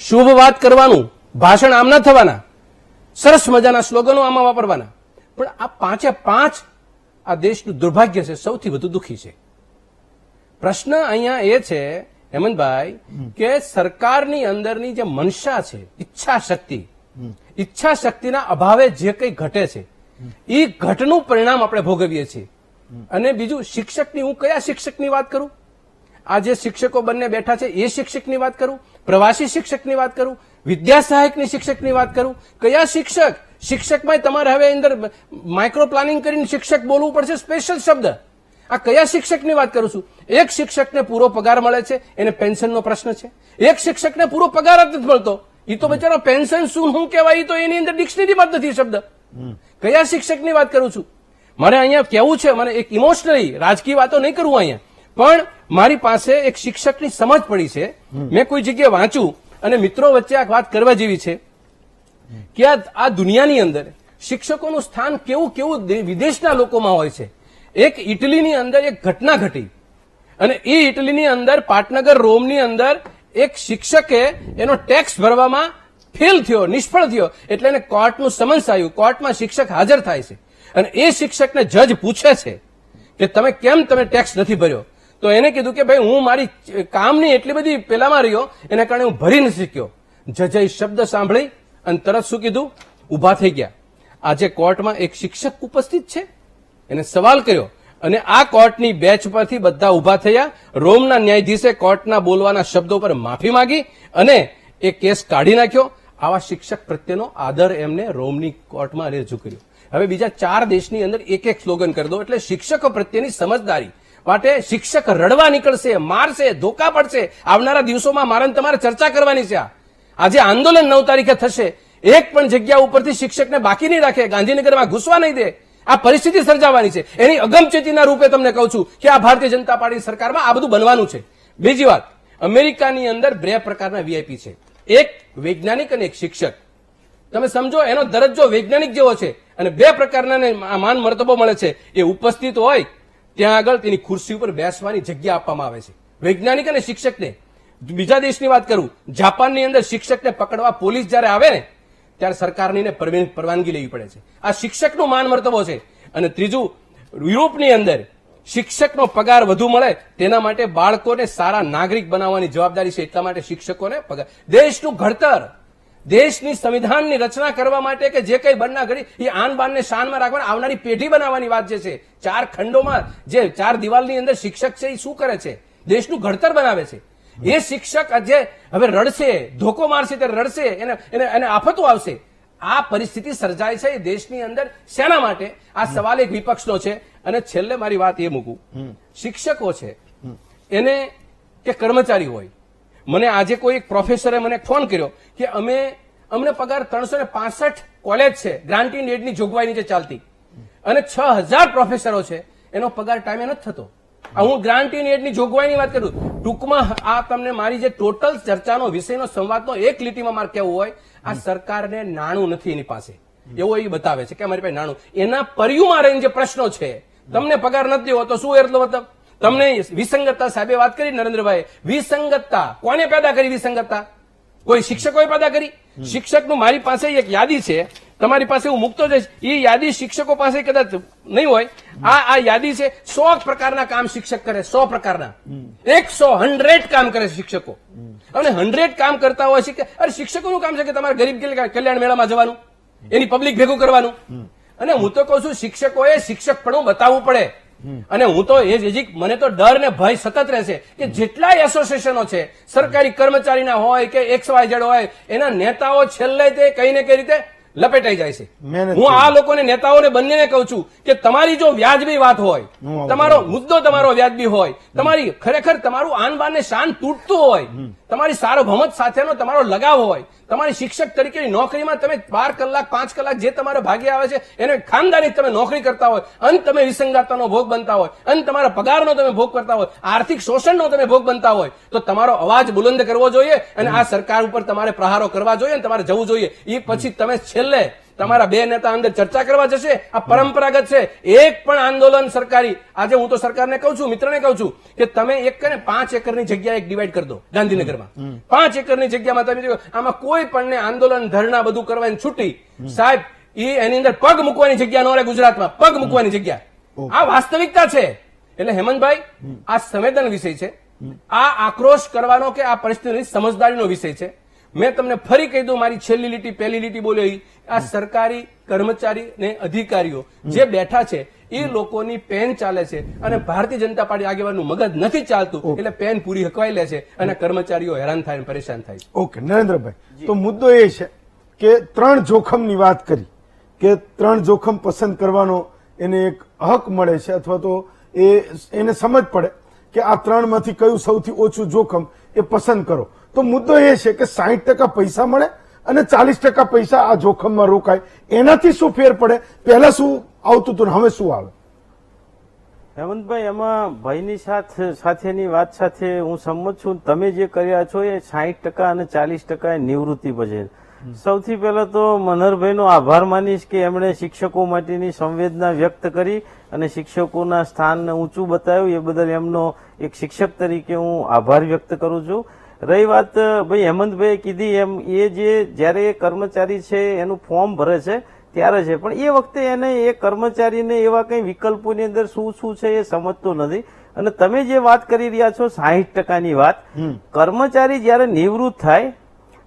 શુભ વાત કરવાનું, ભાષણ આમ ના થવાના, સરસ મજાના સ્લોગનો આમાં વાપરવાના, પણ આ 5 આ દેશનું દુર્ભાગ્ય છે, સૌથી વધુ દુઃખી છે. પ્રશ્ન અહીંયા એ છે હેમંતભાઈ કે સરકારની અંદરની જે મનસા છે, ઈચ્છા શક્તિના અભાવે જે કંઈ ઘટે છે એ ઘટનું પરિણામ આપણે ભોગવીએ છીએ. અને બીજું શિક્ષકની, હું કયા શિક્ષકની વાત કરું? આ જે શિક્ષકો બંને બેઠા છે એ શિક્ષકની વાત કરું, પ્રવાસી શિક્ષકની વાત કરું, વિદ્યા સહાયકની શિક્ષકની વાત કરું? કયા શિક્ષક? શિક્ષકમાં તમારે હવે અંદર માઇક્રો પ્લાનિંગ કરીને શિક્ષક બોલવું પડશે, સ્પેશિયલ શબ્દ. આ કયા શિક્ષકની વાત કરું છું? એક શિક્ષકને પૂરો પગાર મળે છે, એને પેન્શનનો પ્રશ્ન છે. એક શિક્ષકને પૂરો પગાર જ નથી મળતો, એ તો બિચારો પેન્શન શું કહેવાય તો એની અંદર ડિક્શનરીમાં જ નથી શબ્દ. કયા શિક્ષકની વાત કરું છું? મારે અહીંયા કહેવું છે, મને એક ઇમોશનલી રાજકીય વાતો નહીં કરવું અહીંયા, પણ મારી પાસે એક શિક્ષકની સમજ પડી છે. મેં કોઈ જગ્યાએ વાંચ્યું અને મિત્રો વચ્ચે આ વાત કરવા જેવી છે કે આ દુનિયાની અંદર શિક્ષકોનું સ્થાન કેવું વિદેશના લોકોમાં હોય છે. એક ઇટલીની અંદર એક ઘટના ઘટી અને એ ઇટલીની અંદર પાટનગર રોમની અંદર એક શિક્ષકે એનો ટેક્સ ભરવામાં ફેલ થયો, નિષ્ફળ થયો, એટલે એને કોર્ટનું સમન્સ આવ્યું. કોર્ટમાં શિક્ષક હાજર થાય છે અને એ શિક્ષકને જજ પૂછે છે કે તમે કેમ ટેક્સ નથી ભર્યો? તો એને કીધું કે ભાઈ હું મારી કામની એટલી બધી પેલામાં રહ્યો એના કારણે હું ભરી નથી શક્યો. જજે શબ્દ સાંભળી અને તરત શું કીધું? ઉભા થઈ ગયા. આજે કોર્ટમાં એક શિક્ષક ઉપસ્થિત છે, એને સવાલ કર્યો અને આ કોર્ટની બેચ પરથી બધા ઉભા થયા. રોમના ન્યાયાધીશે કોર્ટના બોલવાના શબ્દો પર માફી માંગી અને એ કેસ કાઢી નાખ્યો. આવા શિક્ષક પ્રત્યેનો આદર એમને રોમની કોર્ટમાં રજૂ કર્યો. હવે બીજા 4 દેશની અંદર એક સ્લોગન કરી દો એટલે શિક્ષકો પ્રત્યેની સમજદારી માટે શિક્ષક રડવા નીકળશે, મારશે, ધોકા પડશે. આવનારા દિવસોમાં મારે તમારે ચર્ચા કરવાની છે. આજે આંદોલન 9 તારીખે થશે, એક પણ જગ્યા ઉપરથી શિક્ષકને બાકી નહીં રાખે, ગાંધીનગરમાં ઘૂસવા નહીં દે. આ પરિસ્થિતિ સર્જાવાની છે. એની અગમચેતીના રૂપે તમને કહું છું કે આ ભારતીય જનતા પાર્ટી સરકારમાં આ બધું બનવાનું છે. બીજી વાત, અમેરિકાની અંદર 2 પ્રકારના વીઆઈપી છે, એક વૈજ્ઞાનિક અને એક શિક્ષક. તમે સમજો એનો દરજ્જો વૈજ્ઞાનિક જેવો છે અને 2 પ્રકારના માન મર્તબો મળે છે. એ ઉપસ્થિત હોય ત્યાં આગળ તેની ખુરશી ઉપર બેસવાની જગ્યા આપવામાં આવે છે, વૈજ્ઞાનિક અને શિક્ષકને. બીજા દેશની વાત કરું, જાપાનની અંદર શિક્ષકને પકડવા પોલીસ જયારે આવે ને ત્યારે સરકારની પરવાનગી લેવી પડે છે. આ શિક્ષકનો માન મર્તબો છે. અને ત્રીજું, યુરોપની અંદર શિક્ષકનો પગાર વધુ મળે તેના માટે બાળકોને સારા નાગરિક બનાવવાની જવાબદારી છે, એટલા માટે શિક્ષકોને પગાર. દેશનું ઘડતર, દેશની સંવિધાનની રચના કરવા માટે કે જે કંઈ બનના ઘડી એ આન બાનને શાનમાં રાખવાની આવનારી પેઢી બનાવવાની વાત જે છે. 4 ખંડોમાં જે 4 દિવાલની અંદર શિક્ષક છે એ શું કરે છે? દેશનું ઘડતર બનાવે છે. એ શિક્ષક આજે હવે રડશે, ધોકો મારશે ત્યારે રડશે, એને આફતો આવશે. આ પરિસ્થિતિ સર્જાય છે એ દેશની અંદર શેના માટે? આ સવાલ એક વિપક્ષનો છે. અને છેલ્લે મારી વાત એ મૂકું, શિક્ષકો છે એને કે કર્મચારી હોય, મને આજે કોઈ એક પ્રોફેસરે મને ફોન કર્યો કે અમને પગાર 365 કોલેજ છે, ગ્રાન્ટ ઇન એડની જોગવાઈ નીચે ચાલતી, અને 6000 પ્રોફેસરો છે, એનો પગાર ટાઈમે નથી થતો. હું ગ્રાન્ટ ઇન એડની જોગવાઈની વાત કરું. ટૂંકમાં આ તમને મારી જે ટોટલ ચર્ચાનો વિષયનો સંવાદનો એક લીટીમાં મારે કહેવું હોય, આ સરકારને નાણું નથી એની પાસે, એવો એ બતાવે છે કે અમારી પાસે નાણું. એના પરિયુમાં રહીને જે પ્રશ્નો છે, તમને પગાર નથી દેવો તો શું એટલો મતલબ? તમને વિસંગતતા, સાહેબે વાત કરી નરેન્દ્રભાઈ, વિસંગતતા કોને પેદા કરી? વિસંગતતા કોઈ શિક્ષકોએ પેદા કરી? શિક્ષકનું મારી પાસે એક યાદી છે, તમારી પાસે હું મૂકતો જઈશ. એ યાદી શિક્ષકો પાસે કદાચ નહીં હોય. આ યાદી છે 100 પ્રકારના કામ શિક્ષક કરે, 100 પ્રકારના, 100 કામ કરે શિક્ષકો. અને 100 કામ કરતા હોય છે. અરે શિક્ષકોનું કામ છે કે તમારે ગરીબ કલ્યાણ મેળામાં જવાનું, એની પબ્લિક ભેગું કરવાનું. અને હું તો કહું છું શિક્ષકોએ શિક્ષકપણું બતાવવું પડે. અને હું તો મને તો ડર ને ભય સતત રહેશે કે જેટલા એસોસિએશનો છે, સરકારી કર્મચારીના હોય કે XYZ હોય, એના નેતાઓ છેલ્લે તે કઈ ને કઈ રીતે લપેટાઈ જાય છે. હું આ લોકોને, નેતાઓને બંનેને કહું છું કે તમારી જો વ્યાજબી વાત હોય, તમારો મુદ્દો તમારો વ્યાજબી હોય, તમારી ખરેખર તમારું આન બાન ને શાન તૂટતું હોય, તમારી સાર્વભૌમત સાથેનો તમારો લગાવ હોય, તમારી શિક્ષક તરીકેની નોકરીમાં તમે 12 કલાક 5 કલાક જે તમારા ભાગ્ય આવે છે એને ખાનદાની તમે નોકરી કરતા હોય, અને તમે વિસંગતતાનો ભોગ બનતા હોય, અને તમારા પગારનો તમે ભોગ કરતા હોય, આર્થિક શોષણનો તમે ભોગ બનતા હોય, તો તમારો અવાજ બુલંદ કરવો જોઈએ અને આ સરકાર ઉપર તમારે પ્રહારો કરવા જોઈએ અને તમારે જવું જોઈએ. એ પછી તમે છેલ્લે તમારા બે નેતા અંદર ચર્ચા કરવા જશે. આ પરંપરાગત છે. એક પણ આંદોલન સરકારી, આજે હું તો સરકારને કહું છું, મિત્રને કહું છું કે તમે 5 એકરની જગ્યા એક ડિવાઈડ કરી દો ગાંધીનગરમાં. 5 એકરની જગ્યામાં તમે આમાં કોઈ પણ આંદોલન, ધરણા બધું કરવાની છૂટી. સાહેબ એની અંદર પગ મૂકવાની જગ્યા ન રહે. ગુજરાતમાં પગ મૂકવાની જગ્યા. આ વાસ્તવિકતા છે. એટલે હેમંતભાઈ, આ સંવેદન વિષય છે. આ આક્રોશ કરવાનો કે આ પરિસ્થિતિની સમજદારીનો વિષય છે. મેં તમને ફરી કહી દઉં, મારી છેલ્લી લીટી, પહેલી લીટી બોલ્યો, આ સરકારી કર્મચારી ને અધિકારીઓ જે બેઠા છે એ લોકોની પેન ચાલે છે અને ભારતીય જનતા પાર્ટી આગેવાનનું મગજ નથી ચાલતું, એટલે પેન પૂરી હકવાઈ લે છે અને કર્મચારીઓ હેરાન થાય, પરેશાન થાય. ઓકે નરેન્દ્રભાઈ, તો મુદ્દો એ છે કે 3 જોખમની વાત કરી કે 3 જોખમ પસંદ કરવાનો એને એક હક મળે છે, અથવા તો એને સમજ પડે કે આ 3માંથી કયું સૌથી ઓછું જોખમ એ પસંદ કરો. તો મુદ્દો એ છે કે 60% પૈસા મળે અને 40% પૈસા આ જોખમમાં રોકાય. એનાથી શું ફેર પડે? પહેલા શું આવતું હતું ને હવે શું આવે? હેમંતભાઈ, એમાં ભાઈની સાથેની વાત સાથે હું સંમત છું. તમે જે કર્યા છો એ 60% અને 40% નિવૃત્તિ પછી. સૌથી પહેલા તો મનહરભાઈનો આભાર માનીશ કે એમણે શિક્ષકો માટેની સંવેદના વ્યક્ત કરી અને શિક્ષકોના સ્થાનને ઊંચું બતાવ્યું. એ બદલ એમનો એક શિક્ષક તરીકે હું આભાર વ્યક્ત કરું છું. રહી વાત ભાઈ હેમંતભાઈએ કીધી એમ, એ જયારે કર્મચારી છે એનું ફોર્મ ભરે છે ત્યારે છે, પણ એ વખતે એને એ કર્મચારીને એવા કઈ વિકલ્પોની અંદર શું છે એ સમજતો નથી. અને તમે જે વાત કરી રહ્યા છો 60%ની વાત, કર્મચારી જયારે નિવૃત્ત થાય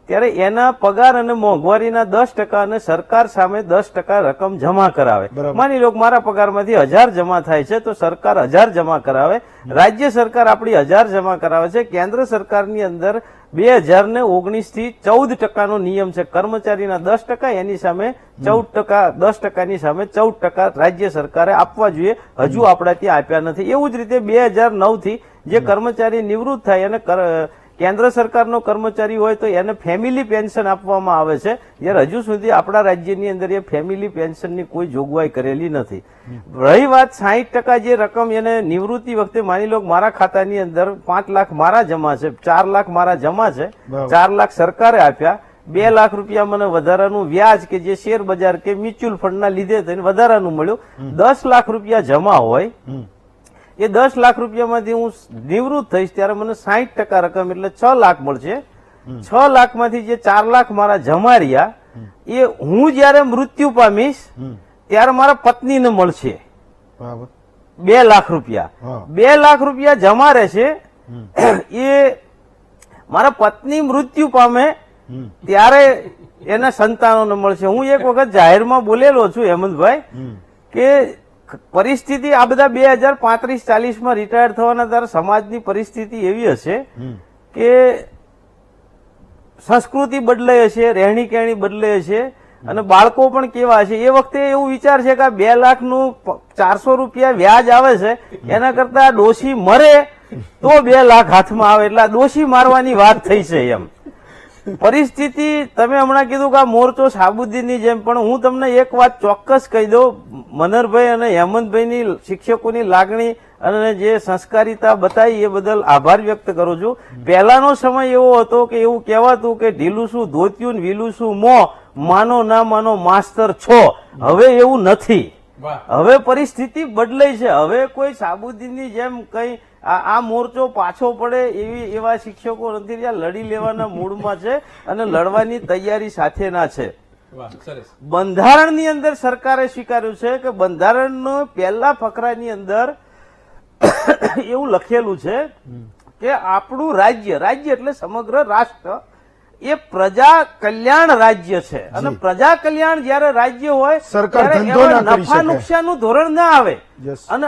ત્યારે એના પગાર અને મોંઘવારીના 10% અને સરકાર સામે 10% રકમ જમા કરાવે. માની લો મારા પગારમાંથી 1000 જમા થાય છે તો સરકાર 1000 જમા કરાવે, રાજ્ય સરકાર આપણી 1000 જમા કરાવે છે. કેન્દ્ર સરકારની અંદર 2019 થી 14%નો નિયમ છે. કર્મચારીના 10%, એની સામે 14%, 10%ની સામે 14% રાજ્ય સરકારે આપવા જોઈએ. હજુ આપણા ત્યાં આપ્યા નથી. એવું જ રીતે 2009 થી જે કર્મચારી નિવૃત્ત થાય અને કેન્દ્ર સરકારનો કર્મચારી હોય તો એને ફેમિલી પેન્શન આપવામાં આવે છે, જ્યારે હજુ સુધી આપણા રાજ્યની અંદર એ ફેમિલી પેન્શનની કોઈ જોગવાઈ કરેલી નથી. રહી વાત 60% જે રકમ એને નિવૃત્તિ વખતે, માની લો મારા ખાતાની અંદર 5 લાખ મારા જમા છે, 4 લાખ મારા જમા છે, 4 લાખ સરકારે આપ્યા, 2 લાખ રૂપિયા મને વધારાનું વ્યાજ કે જે શેર બજાર કે મ્યુચ્યુઅલ ફંડના લીધે થઈને વધારાનું મળ્યું, 10 લાખ રૂપિયા જમા હોય. એ 10 લાખ રૂપિયામાંથી હું નિવૃત્ત થઈશ ત્યારે મને 60% રકમ એટલે 6 લાખ મળશે. 6 લાખમાંથી જે 4 લાખ મારા જમા રહ્યા એ હું જયારે મૃત્યુ પામીશ ત્યારે મારા પત્નીને મળશે 2 લાખ રૂપિયા. 2 લાખ રૂપિયા જમા રહેશે. એ મારા પત્ની મૃત્યુ પામે ત્યારે એના સંતાનોને મળશે. હું એક વખત જાહેરમાં બોલેલો છું હેમંતભાઈ કે પરિસ્થિતિ આ બધા 2035-40માં રિટાયર થવાના ત્યારે સમાજની પરિસ્થિતિ એવી હશે કે સંસ્કૃતિ બદલાઈ હશે, રહેણી કહેણી બદલાઈ હશે અને બાળકો પણ કેવા હશે. એ વખતે એવું વિચાર છે કે 2 લાખનું 400 રૂપિયા વ્યાજ આવે છે, એના કરતા ડોશી મરે તો 2 લાખ હાથમાં આવે, એટલે ડોશી મારવાની વાત થઈ છે એમ પરિસ્થિતિ. તમે હમણાં કીધું કે આ મોરચો સાબુદ્દીનની જેમ, પણ હું તમને એક વાત ચોક્કસ કહી દઉં, મનહરભાઈ અને હેમંતભાઈની શિક્ષકોની લાગણી અને જે સંસ્કારિતા બતાવી એ બદલ આભાર વ્યક્ત કરું છું. પહેલાનો સમય એવો હતો કે એવું કહેવાતું કે ઢીલું શું ધોત્યું ને વીલું શું મોં, માનો ના માનો માસ્તર છો. હવે એવું નથી, હવે પરિસ્થિતિ બદલાઈ છે. હવે કોઈ સાબુદ્દીનની જેમ કઈ આ મોરચો પાછો પડે એવા શિક્ષકો નથી રહ્યા, લડી લેવાના મૂડમાં છે અને લડવાની તૈયારી સાથેના છે. બંધારણની અંદર સરકારે સ્વીકાર્યું છે કે બંધારણનો પહેલા ફકરાની અંદર એવું લખેલું છે કે આપણું રાજ્ય એટલે સમગ્ર રાષ્ટ્ર એ પ્રજા કલ્યાણ રાજ્ય છે અને પ્રજા કલ્યાણ જયારે રાજ્ય હોય ત્યારે એમાં નફા નુકસાનનું ધોરણ ના આવે. અને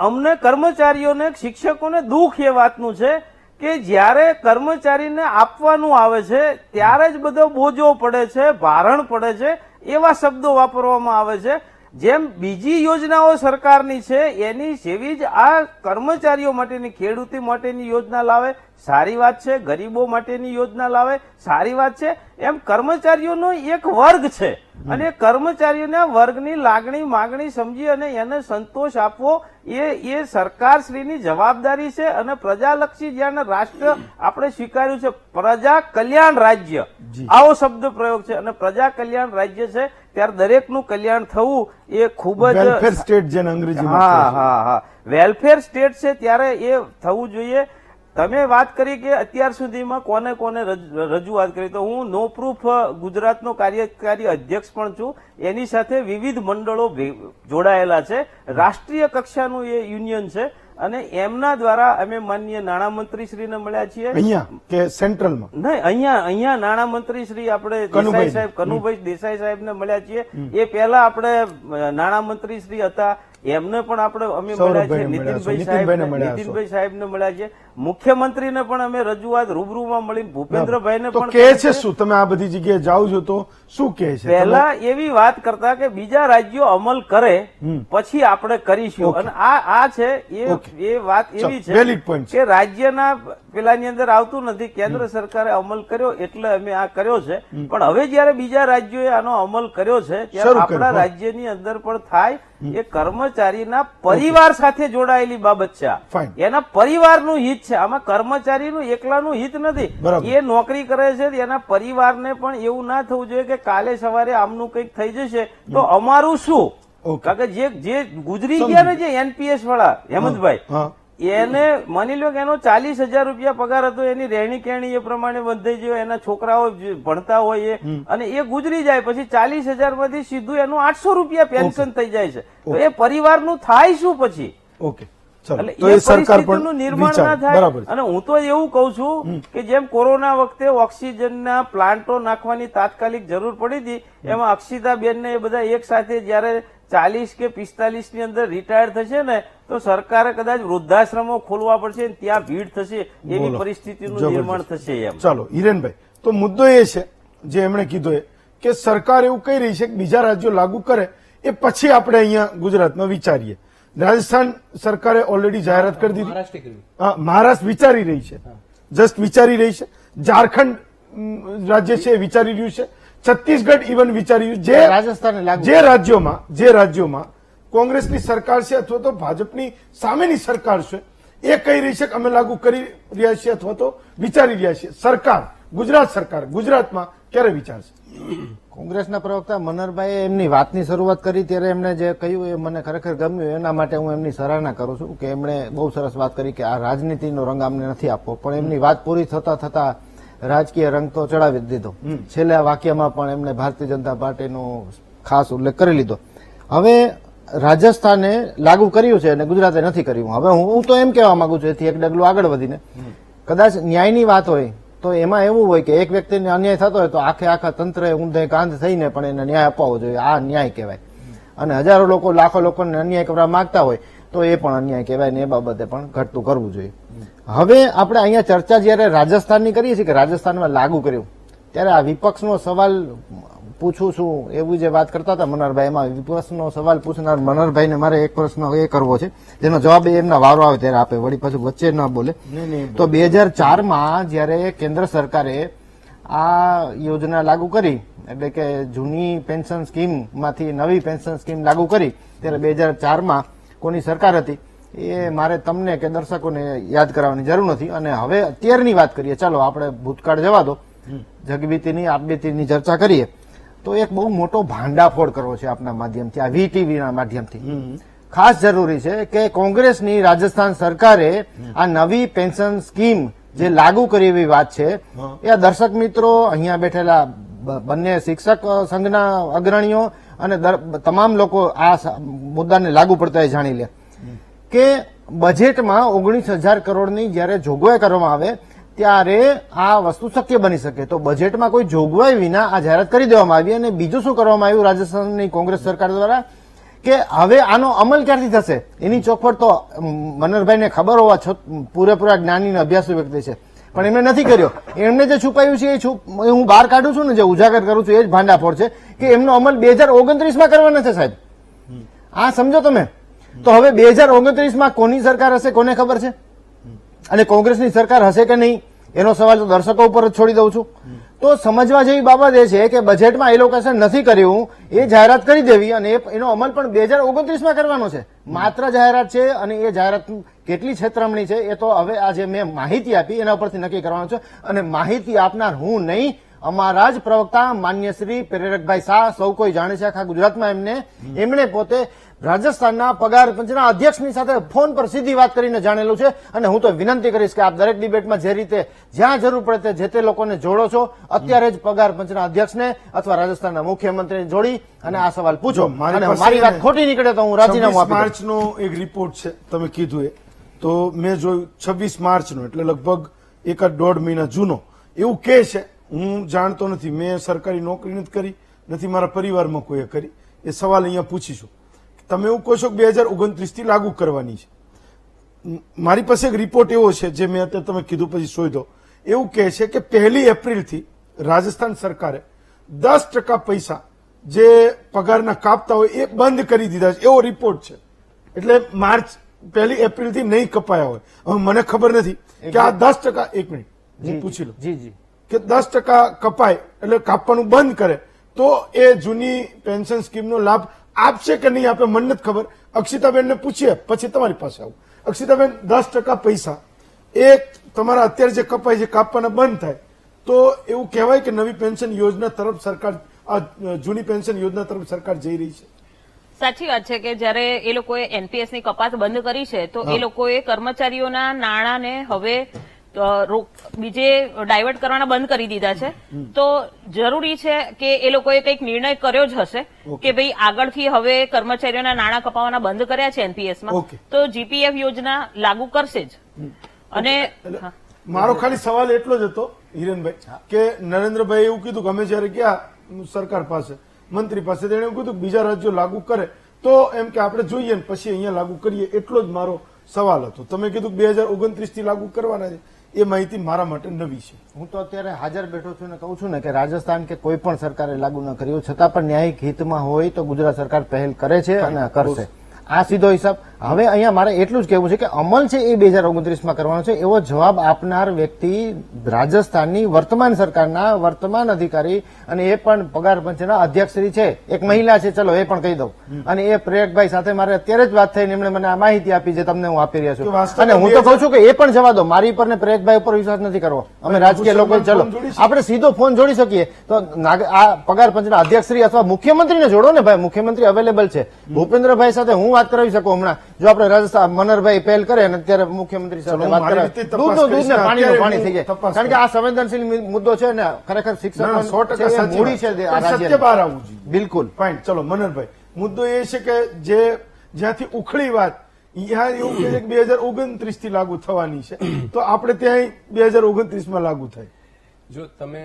અમને કર્મચારીઓને શિક્ષકોને દુઃખ એ વાતનું છે કે જયારે કર્મચારીને આપવાનું આવે છે ત્યારે જ બધો બોજો પડે છે, ભારણ પડે છે, એવા શબ્દો વાપરવામાં આવે છે. જેમ બીજી યોજનાઓ સરકારની છે એની જેવી જ આ કર્મચારીઓ માટેની, ખેડૂતી માટેની યોજના લાવે, સારી વાત છે. ગરીબો માટેની યોજના લાવે, સારી વાત છે. એમ કર્મચારીઓનો એક વર્ગ છે અને કર્મચારીઓના વર્ગની લાગણી માગણી સમજી અને એને સંતોષ આપવો એ સરકારશ્રીની જવાબદારી છે. અને પ્રજાલક્ષી જ્યાં રાષ્ટ્ર આપણે સ્વીકાર્યું છે, પ્રજા કલ્યાણ રાજ્ય, આવો શબ્દ પ્રયોગ છે અને પ્રજા કલ્યાણ રાજ્ય છે ત્યારે દરેકનું કલ્યાણ થવું એ ખૂબ જ વેલફેર સ્ટેટ જેને અંગ્રેજીમાં હા વેલફેર સ્ટેટ છે ત્યારે એ થવું જોઈએ. તમે વાત કરી કે અત્યાર સુધીમાં કોને કોને રજૂઆત કરી, તો હું નો પ્રૂફ ગુજરાતનો કાર્યકારી અધ્યક્ષ પણ છું. એની સાથે વિવિધ મંડળો જોડાયેલા છે, રાષ્ટ્રીય કક્ષાનું એ યુનિયન છે અને એમના દ્વારા અમે માનનીય નાણામંત્રી શ્રીને મળ્યા છીએ. અહીંયા કે સેન્ટ્રલમાં? નહીં, અહીંયા નાણામંત્રી શ્રી આપણે દેસાઈ સાહેબ, કનુભાઈ દેસાઈ સાહેબને મળ્યા છીએ. એ પહેલા આપણે નાણામંત્રી શ્રી હતા એમને પણ આપણે અમે મળ્યા છે, નીતિનભાઈ સાહેબને મળ્યા છે, મુખ્યમંત્રીને પણ અમે રજૂઆત રૂબરૂમાં મળી, ભૂપેન્દ્રભાઈને પણ કહે છે. શું તમે આ બધી જગ્યાએ જાઓ છો તો શું કહે છે? પહેલા એવી વાત કરતા કે બીજા રાજ્યો અમલ કરે પછી આપણે કરીશું અને આ છે એ વાત એવી છે કે રાજ્યના પેલાની અંદર આવતું નથી, કેન્દ્ર સરકારે અમલ કર્યો એટલે અમે આ કર્યો છે. પણ હવે જયારે બીજા રાજ્યોએ આનો અમલ કર્યો છે ત્યારે આપણા રાજ્યની અંદર પણ થાય. એ કર્મચારીના પરિવાર સાથે જોડાયેલી બાબત છે, એના પરિવારનું હિત છે. આમાં કર્મચારીનું એકલાનું હિત નથી. એ નોકરી કરે છે એના પરિવારને પણ એવું ના થવું જોઈએ કે કાલે સવારે આમનું કંઈક થઈ જશે તો અમારું શું. કારણ કે જે ગુજરી ગયા ને જે એનપીએસ વાળા હેમંતભાઈ, એને માની લો કે એનો 40,000 રૂપિયા પગાર હતો, એની રહેણી કહેણી એ પ્રમાણે બંધાઈ ગયો, એના છોકરાઓ ભણતા હોય અને એ ગુજરી જાય પછી 40,000 માંથી સીધું એનું 800 રૂપિયા પેન્શન થઈ જાય છે, તો એ પરિવારનું થાય શું પછી? એટલે એ પરિસ્થિતિનું નિર્માણ ના થાય. અને હું તો એવું કઉ છું કે જેમ કોરોના વખતે ઓક્સિજનના પ્લાન્ટો નાખવાની તાત્કાલિક જરૂર પડી હતી, એમાં અક્ષિતાબેનને એ બધા એક સાથે જયારે 40 કે 45 ની અંદર રિટાયર થશે ને તો સરકારે કદાચ વૃદ્ધાશ્રમો ખોલવા પડશે, ત્યાં ભીડ થશે, એવી પરિસ્થિતિનું નિર્માણ થશે. એમ ચાલો હિરેનભાઈ, તો મુદ્દો એ છે જે એમણે કીધું એ કે સરકાર એવું કહી રહી છે કે બીજા રાજ્યો લાગુ કરે એ પછી આપણે અહીંયા ગુજરાતમાં વિચારીએ. રાજસ્થાન સરકારે ઓલરેડી જાહેરાત કરી દીધી, મહારાષ્ટ્ર વિચારી રહી છે, જસ્ટ વિચારી રહી છે, ઝારખંડ રાજ્ય છે એ વિચારી રહ્યું છે, છત્તીસગઢ ઇવન વિચારી રહ્યું. જે રાજ્યોમાં કોંગ્રેસની સરકાર છે અથવા તો ભાજપની સામેની સરકાર છે એ કહી રહી છે કે અમે લાગુ કરી રહ્યા છીએ અથવા તો વિચારી રહ્યા છીએ. સરકાર, ગુજરાત સરકાર ગુજરાતમાં ક્યારે વિચારશે? કોંગ્રેસના પ્રવક્તા મનહરભાઈએ એમની વાતની શરૂઆત કરી ત્યારે એમણે જે કહ્યું એ મને ખરેખર ગમ્યું. એના માટે હું એમની સરાહના કરું છું કે એમણે બહુ સરસ વાત કરી કે આ રાજનીતિનો રંગ અમને નથી આપવો, પણ એમની વાત પૂરી થતા રાજકીય રંગ તો ચડાવી દીધો. છેલ્લા વાક્યમાં પણ એમણે ભારતીય જનતા પાર્ટીનો ખાસ ઉલ્લેખ કરી લીધો. હવે રાજસ્થાને લાગુ કર્યું છે અને ગુજરાતે નથી કર્યું. હવે હું તો એમ કહેવા માંગુ છું એથી એક ડગલું આગળ વધીને, કદાચ ન્યાયની વાત હોય તો એમાં એવું હોય કે એક વ્યક્તિને અન્યાય થતો હોય તો આખા તંત્રએ ઊંધે કાંધ થઈને પણ એને ન્યાય અપાવવો જોઈએ. આ ન્યાય કહેવાય. અને હજારો લોકો, લાખો લોકોને અન્યાય કરવા માંગતા હોય તો એ પણ અન્યાય કહેવાય ને એ બાબતે પણ ઘટતું કરવું જોઈએ. હવે આપણે અહીંયા ચર્ચા જયારે રાજસ્થાનની કરીએ છીએ કે રાજસ્થાનમાં લાગુ કર્યું, ત્યારે આ વિપક્ષનો સવાલ પૂછું છું એવું જે વાત કરતા હતા મનહરભાઈ, એમાં વિપક્ષનો સવાલ પૂછનાર મનહરભાઈને મારે એક પ્રશ્ન એ કરવો છે જેનો જવાબ એમના વારો આવે ત્યારે આપે, વળી પાછું વચ્ચે ન બોલે. તો 2004માં જયારે કેન્દ્ર સરકારે આ યોજના લાગુ કરી, એટલે કે જૂની પેન્શન સ્કીમમાંથી નવી પેન્શન સ્કીમ લાગુ કરી, ત્યારે 2004માં કોની સરકાર હતી એ મારે તમને કે દર્શકોને યાદ કરાવવાની જરૂર નથી. અને હવે અત્યારની વાત કરીએ, ચાલો આપણે ભૂતકાળ જવા દો, જગબીતીની આપબીતીની ચર્ચા કરીએ તો એક બહુ મોટો ભાંડાફોડ કરવો છે આપના માધ્યમથી, આ વીટીવીના માધ્યમથી. ખાસ જરૂરી છે કે કોંગ્રેસની રાજસ્થાન સરકારે આ નવી પેન્શન સ્કીમ જે લાગુ કરી એવી વાત છે એ દર્શક મિત્રો, અહીંયા બેઠેલા બંને શિક્ષક સંઘના અગ્રણીઓ અને તમામ લોકો આ મુદ્દાને લાગુ પડતા એ જાણી લે કે બજેટમાં 19,000 કરોડની જયારે જોગવાઈ કરવામાં આવે ત્યારે આ વસ્તુ શક્ય બની શકે. તો બજેટમાં કોઈ જોગવાઈ વિના આ જાહેરાત કરી દેવામાં આવી. અને બીજું શું કરવામાં આવ્યું રાજસ્થાનની કોંગ્રેસ સરકાર દ્વારા કે હવે આનો અમલ ક્યારથી થશે એની ચોખવટ તો મનહરભાઈને ખબર હોવા પૂરેપૂરા જ્ઞાની અને અભ્યાસુ વ્યક્તિ છે, પણ એમણે નથી કર્યો. એમને જે છુપાયું છે એ હું બહાર કાઢું છું ને, જે ઉજાગર કરું છું એ જ ભાંડાફોડ છે કે એમનો અમલ 2029માં કરવાનો છે સાહેબ. આ સમજો તમે. તો હવે 2029માં કોની સરકાર હશે કોને ખબર છે, અને કોંગ્રેસની સરકાર હશે કે નહીં એનો સવાલ તો દર્શકો ઉપર જ છોડી દઉં છું. તો સમજવા જેવી બાબત એ છે કે બજેટમાં એલોકેશન નથી કર્યું, એ જાહેરાત કરી દેવી અને એનો અમલ પણ 2029માં કરવાનો છે. માત્ર જાહેરાત છે અને એ જાહેરાત કેટલી છેતરમણી છે એ તો હવે આજે મેં માહિતી આપી એના ઉપરથી નક્કી કરવાનું છે. અને માહિતી આપનાર હું નહીં, અમારા જ પ્રવક્તા માન્ય શ્રી પ્રેરકભાઈ શાહ, સૌ કોઈ જાણે છે આખા ગુજરાતમાં એમણે પોતે રાજસ્થાનના પગાર પંચના અધ્યક્ષની સાથે ફોન પર સીધી વાત કરીને જાણેલું છે. અને હું તો વિનંતી કરીશ કે આપ દરેક ડિબેટમાં જે રીતે જ્યાં જરૂર પડે જે તે લોકોને જોડો છો, અત્યારે જ પગાર પંચના અધ્યક્ષને અથવા રાજસ્થાનના મુખ્યમંત્રીને જોડી અને આ સવાલ પૂછો. અને મારી વાત ખોટી નીકળે તો હું રાજીનામું આપી દઉં. માર્ચનો એક રિપોર્ટ છે તમે કીધું એ તો મેં જોયું 26 માર્ચનો, એટલે લગભગ 1.5 મહિના જૂનો. એવું કે છે, હું જાણતો નથી, મેં સરકારી નોકરી નથી કરી, નથી મારા પરિવારમાં કોઈએ કરી. એ સવાલ અહીંયા પૂછીશું. તમે એવું કહો છો કે 2029 થી લાગુ કરવાની છે. મારી પાસે એક રિપોર્ટ એવો છે જે મેં અત્યારે તમે કીધું પછી શોધ્યો, એવું કહે છે કે 1 એપ્રિલથી રાજસ્થાન સરકારે 10% પૈસા જે પગારના કાપતા હોય એ બંધ કરી દીધા છે, એવો રિપોર્ટ છે. એટલે માર્ચ 1 એપ્રિલથી નહીં કપાયા હોય. હવે મને ખબર નથી કે આ 10%, એક મિનિટ હું પૂછી લઉં કે 10% કપાય એટલે કાપવાનું બંધ કરે તો એ જૂની પેન્શન સ્કીમનો લાભ આપશે કે નહીં આપે મને નથી ખબર. અક્ષિતાબેનને પૂછીએ પછી તમારી પાસે આવું. અક્ષિતાબેન, 10% પૈસા એ તમારા અત્યારે જે કપાય છે કાપવાના બંધ થાય તો એવું કહેવાય કે નવી પેન્શન યોજના તરફ સરકાર, આ જૂની પેન્શન યોજના તરફ સરકાર જઈ રહી છે? સાચી વાત છે કે જયારે એ લોકોએ એનપીએસ ની કપાત બંધ કરી છે તો એ લોકોએ કર્મચારીઓના નાણાંને હવે બીજે ડાયવર્ટ કરવાના બંધ કરી દીધા છે. તો જરૂરી છે કે એ લોકોએ કંઈક નિર્ણય કર્યો જ હશે કે ભાઈ આગળથી હવે કર્મચારીઓના નાણાં કપાવવાના બંધ કર્યા છે એનપીએસમાં, તો જીપીએફ યોજના લાગુ કરશે જ. અને મારો ખાલી સવાલ એટલો જ હતો હિરેનભાઈ કે નરેન્દ્રભાઈ એવું કીધું કે અમે જયારે ગયા સરકાર પાસે, મંત્રી પાસે, તેણે એવું કીધું બીજા રાજ્યો લાગુ કરે તો એમ કે આપણે જોઈએ ને પછી અહીંયા લાગુ કરીએ, એટલો જ મારો સવાલ હતો. તમે કીધું 2029 થી લાગુ કરવાના છે, એ માહિતી મારા માટે નવી છે. હું તો અત્યારે હાજર બેઠો છું ને કહું છું ને કે રાજસ્થાન કે કોઈ પણ સરકારે લાગુ ન કર્યું, છતાં પણ ન્યાયિક હિતમાં હોય તો ગુજરાત સરકાર પહેલ કરે છે અને કરશે. આ સીધો હિસાબ. હવે અહીંયા મારે એટલું જ કહેવું છે કે અમલ છે એ 2029માં કરવાનો છે, એવો જવાબ આપનાર વ્યક્તિ રાજસ્થાનની વર્તમાન સરકારના વર્તમાન અધિકારી અને એ પણ પગાર પંચના અધ્યક્ષશ્રી છે, એક મહિલા છે, ચલો એ પણ કહી દઉં. અને એ પ્રેરકભાઈ સાથે મારે અત્યારે જ વાત થઈને એમણે મને આ માહિતી આપી જે તમને હું આપી રહ્યા છું. અને હું તો કહું છું કે એ પણ જવા દો, મારી પર ને પ્રેરકભાઈ ઉપર વિશ્વાસ નથી કરવો. અમે રાજકીય લોકો, ચલો આપણે સીધો ફોન જોડી શકીએ તો આ પગાર પંચના અધ્યક્ષશ્રી અથવા મુખ્યમંત્રીને જોડો ને ભાઈ, મુખ્યમંત્રી અવેલેબલ છે. ભૂપેન્દ્રભાઈ સાથે હું વાત કરાવી શકું હમણાં, જો આપણે રાજસ્થાન મનહરભાઈ પહેલ કરે અને અત્યારે મુખ્યમંત્રી સાથે વાત કરે, દૂધનું દૂધ ને પાણીનું પાણી થઈ જાય. કારણ કે આ સંવેદનશીલ મુદ્દો છે ને, ખરેખર શિક્ષણ મૂડી છે સત્ય બહાર આવવું જોઈએ. બિલકુલ ફાઇન. ચલો મનહરભાઈ, મુદ્દો એ છે કે જે જ્યાંથી ઉખડી વાત અહીંયા એવું કહે છે કે 2029 થી લાગુ થવાની છે, તો આપણે ત્યાં 2029માં લાગુ થાય. જો તમે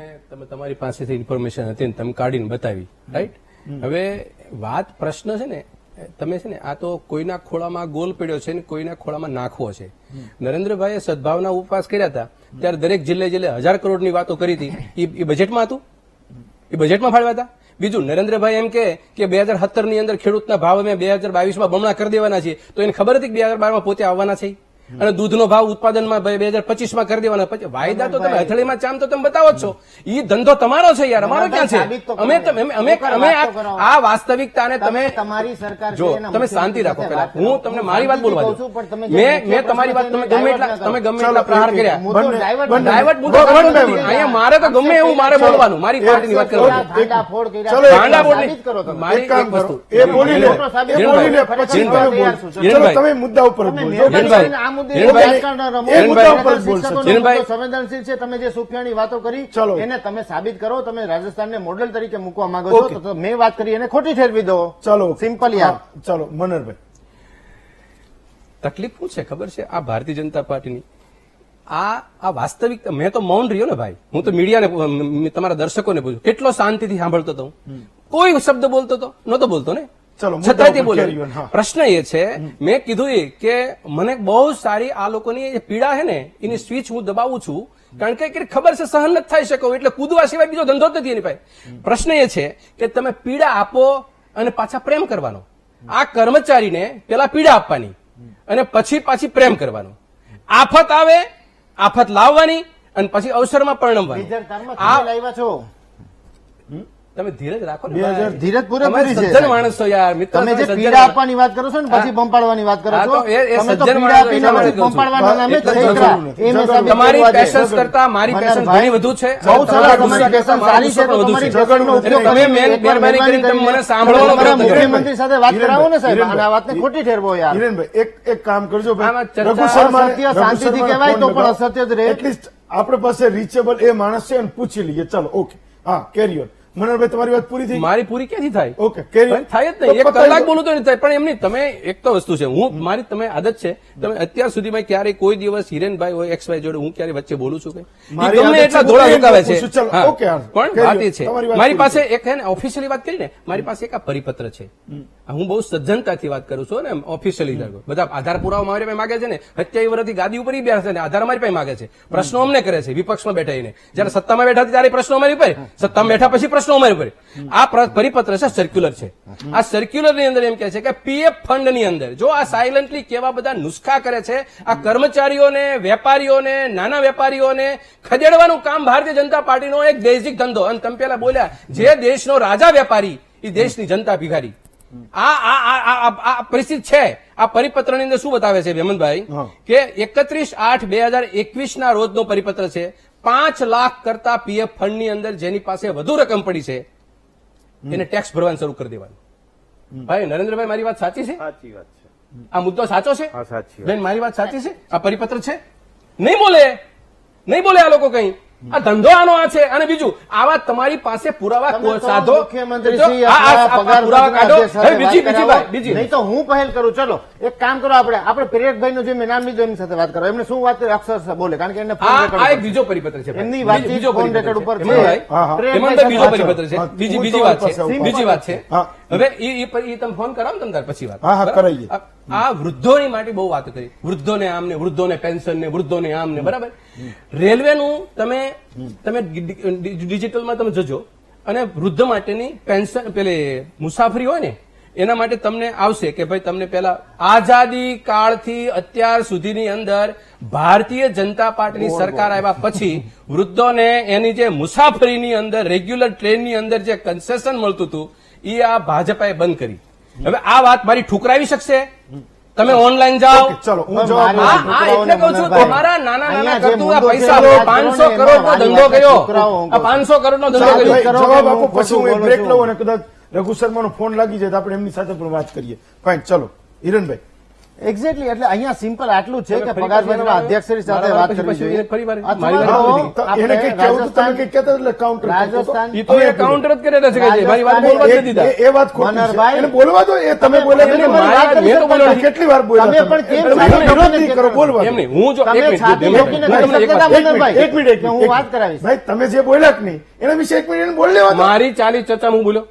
તમારી પાસેથી ઇન્ફોર્મેશન હતી ને તમે કાઢીને બતાવી, રાઈટ? હવે વાત પ્રશ્ન છે ને તમે છે ને આ તો કોઈના ખોળામાં ગોલ પડ્યો છે ને કોઈના ખોળામાં નાખવો છે. નરેન્દ્રભાઈએ સદભાવના ઉપવાસ કર્યા હતા ત્યારે દરેક જિલ્લે 1000 કરોડની વાતો કરી હતી. એ બજેટમાં હતું? એ બજેટમાં ફાળવ્યા હતા? બીજું, નરેન્દ્રભાઈ એમ કે 2017 ની અંદર ખેડૂતના ભાવ અમે 2022માં બમણા કરી દેવાના છે, તો એને ખબર હતી કે 2012માં પોતે આવવાના છે? અને દૂધનો ભાવ ઉત્પાદનમાં 2025માં કરી દેવાના. પછી વાયદા તો તમે હથેળીમાં ચામ તો તમે બતાવો જ છો. એ ધંધો તમારો છે યાર, અમારો ક્યાં છે? અમે આ વાસ્તવિકતાને તમે તમારી સરકાર જો તમે શાંતિ રાખો. પેલા હું તમને મારી વાત બોલવા દો. મેં તમારી વાત તમે ગમે એટલા પ્રહાર કર્યા. ડાયવર્ટ મુદ્દો કરતો નથી. અહીંયા મારે તો ગમે એવું મારે બોલવાનું, મારી પાર્ટીની વાત કરવાની. મારી એક વસ્તુ એ બોલીને પછી તમે મુદ્દા ઉપર જ બોલજો. સંવેદનશીલ છે. તમે જે સુફિયાની વાતો કરી એને તમે સાબિત કરો. તમે રાજસ્થાનને મોડેલ તરીકે મૂકવા માંગો છો તો મેં વાત કરી એને ખોટી ઠેરવી દો. ચલો સિમ્પલ યાર. ચલો મનહરભાઈ, તકલીફ શું છે ખબર છે આ ભારતીય જનતા પાર્ટીની? આ વાસ્તવિકતા. મેં તો મૌન રહ્યો ને ભાઈ. હું તો મીડિયાને તમારા દર્શકોને પૂછું, કેટલો શાંતિથી સાંભળતો હતો. કોઈ શબ્દ બોલતો હતો? નહોતો બોલતો ને. છતાંય તે બોલે. પ્રશ્ન એ છે, મેં કીધું એ કે મને બહુ સારી આ લોકોની જે પીડા છે ને એની સ્વિચ હું દબાવું છું, કારણ કે ખબર છે સહન નથી થઈ શકો એટલે કૂદવા સિવાય બીજો ધંધો જ નથી એની પાસે. પ્રશ્ન એ છે કે તમે પીડા આપો અને પાછા પ્રેમ કરવાનો. આ કર્મચારીને પેલા પીડા આપવાની અને પછી પાછી પ્રેમ કરવાનો. આફત આવે, આફત લાવવાની અને પછી અવસરમાં પરિણમવાની. લાવ્યા છો તમે ધીરજ રાખો ને. ધીરજ પૂરેપૂરી છે. સજ્જન માણસ છો યાર મિત્ર. તમે જે પીડા આપવાની વાત કરો છો ને પછી બંપાડવાની વાત કરો છો. તમે તો પીડા આપીને પછી બંપાડવાના નામે જ થઈ ગયા. તમારી પેશન્સ કરતા મારી પેશન્સ ઘણી વધુ છે. બહુ સરસ. તમારી પેશન્સ સારી છે તો તમારી ઝઘડનો ઉપયોગ તમે મહેરબાની કરીને તમે મને સાંભળવાનો પ્રયત્ન કરો. મુખ્યમંત્રી સાથે વાત કરાવો ને સાહેબ. અને આ વાતને ખોટી ઠેરવો યાર. હિરેનભાઈ એક કામ કરજો આમાં ચર્ચા રઘુ શર્મા અસત્ય શાંતિથી કહેવાય તો પણ અસત્ય જ રહે. એટલીસ્ટ આપણી પાસે રીચેબલ એ માણસ છે અને પૂછી લઈએ. ચલો ઓકે, હા કેરી ઓન. મનહરભાઈ તમારી વાત પૂરી થઈ? મારી પૂરી ક્યાંથી થાય? Okay, carry on. થાય જ નહીં. 1 કલાક બોલું તો નહીં થાય. પણ એમની તમે એક તો વસ્તુ છે, હું મારી તમે આદત છે, તમે અત્યાર સુધીમાં ક્યારેય કોઈ દિવસ હિરેનભાઈ હોય XY જોડે હું ક્યારે વચ્ચે બોલું છું કે ગમે એટલા ધોળા લગાવે છે. પણ વાત એ છે, મારી પાસે એક હે ને ઓફિશિયલી વાત કરી ને, મારી પાસે એક આ પરિપત્ર છે. હું બહુ સજ્જનતાથી વાત કરું છું ને ઓફિશિયલી. બધા આધાર પુરાવા મારી પાસે માગે છે ને. 27 વર્ષથી ગાદી ઉપર બેસે ને આધાર મારી પાસે માગે છે. પ્રશ્નો અમને કરે છે વિપક્ષમાં બેઠા એને. જયારે સત્તામાં બેઠા ત્યારે પ્રશ્નો અમારી ઉપર, સત્તામાં બેઠા પછી પ્રશ્નો અમારી ઉપર. આ પરિપત્ર છે, સર્ક્યુલર છે. આ સર્ક્યુલર ની અંદર એમ કહે છે કે PF ફંડ ની અંદર જો આ સાયલન્ટલી કેવા બધા નુસ્ખા કરે છે, આ કર્મચારીઓને, વેપારીઓને, નાના વેપારીઓને ખદેડવાનું કામ ભારતીય જનતા પાર્ટીનો એક બેઝિક ધંધો. અને તમે પેલા બોલ્યા જે દેશનો રાજા વેપારી એ દેશની જનતા ભિખારી. આ પરિસ્થિતિ છે. આ પરિપત્રની અંદર શું બતાવે છે હેમંતભાઈ કે 31/8/2021 ના રોજનો પરિપત્ર છે. 5 લાખ કરતા PF ફંડ ની અંદર જેની પાસે વધુ રકમ પડી છે એને ટેક્સ ભરવાનું શરૂ કરી દેવાનું. ભાઈ નરેન્દ્રભાઈ મારી વાત સાચી છે? સાચી વાત છે. આ મુદ્દો સાચો છે? હા, સાચી વાત. બેન મારી વાત સાચી છે? આ પરિપત્ર છે? નહીં બોલે આ લોકો કઈ. આ ધંધો આનો આ છે. અને બીજું આવા તમારી પાસે પુરાવા સાધો. મુખ્યમંત્રી બીજી નહીં તો હું પહેલ કરું. ચલો એક કામ કરો, આપણે પિરિયડભાઈ નું જે મેં નામ લીધું એની સાથે વાત કરો. એમને શું વાત અક્ષર બોલે, કારણ કે એને આ એક બીજો પરિપત્ર છે. એમની વાતચીત ફોન રેકોર્ડ ઉપર છે. બીજો પરિપત્ર છે. બીજી વાત છે. હવે એ તમે ફોન કરાવો ને તમે પછી વાત. આ વૃદ્ધોની માટે બહુ વાત કરી. વૃદ્ધોને આમ ને, વૃદ્ધોને પેન્શન ને, વૃદ્ધોને આમ ને, બરાબર. રેલવેનું તમે ડિજિટલમાં તમે જજો અને વૃદ્ધ માટેની પેન્શન પેલી મુસાફરી હોય ને એના માટે તમને આવશે કે ભાઈ તમને પેલા આઝાદી કાળથી અત્યાર સુધીની અંદર ભારતીય જનતા પાર્ટીની સરકાર આવ્યા પછી વૃદ્ધોને એની જે મુસાફરીની અંદર રેગ્યુલર ટ્રેનની અંદર જે કન્સેશન મળતું હતું એ આ ભાજપાએ બંધ કરી. હવે આ વાત મારી ઠુકરાવી શકશે? તમે ઓનલાઈન જાઓ. ચલો હું એટલે કહું છું તમારા નાના કરતું પૈસા 500 કરોડ નો ધંધો કર્યો. આ 500 કરોડ નો ધંધો કર્યો. જવાબ આપો પછી હું બ્રેક લઉં અને કદાચ રઘુ શર્માનો ફોન લાગી જાય તો આપણે એમની સાથે પણ વાત કરીએ. ફાઇન. ચલો હિરણભાઈ, એક્ઝેક્ટલી, એટલે અહીંયા સિમ્પલ આટલું જ છે કે ફરી પગાર પાછી પંચના અધ્યક્ષશ્રી સાથે મારા વાત પછી કરવી જોઈએ. ફરી વાર અથવા મારી તો વાત તો આપણે એને કઈ કહેવું તો તમે કઈ કહેતા એટલે કાઉન્ટર રાજસ્થાન એ તો એ કાઉન્ટર જ કરે છે કે મારી વાત બોલવા જ નથી દીધા. એ વાત ખોટી છે. મનહરભાઈ, એને બોલવા દો. એ તમે બોલ્યા તમે એટલે મારી વાત મારી કરી મેં તો બોલ્યો વાત કેટલી વાર બોલ્યા તમે પણ કેમ એટલે સામે વિરોધ વિરોધ નહીં કરો, બોલવા દો. એમ નહીં, હું જો તમે એક મિનિટ, છાતી એક ઠોકીને મિનિટ, કહી એક શકતા મિનિટ. હતા, મનહરભાઈ? એક મિનિટ, હું વાત કરાવીશ. ભાઈ તમે જે બોલ્યા કે નહીં એના વિશે એક મિનિટ એને બોલ લેવા દો. મારી ચાલી ચર્ચા હું બોલ્યો,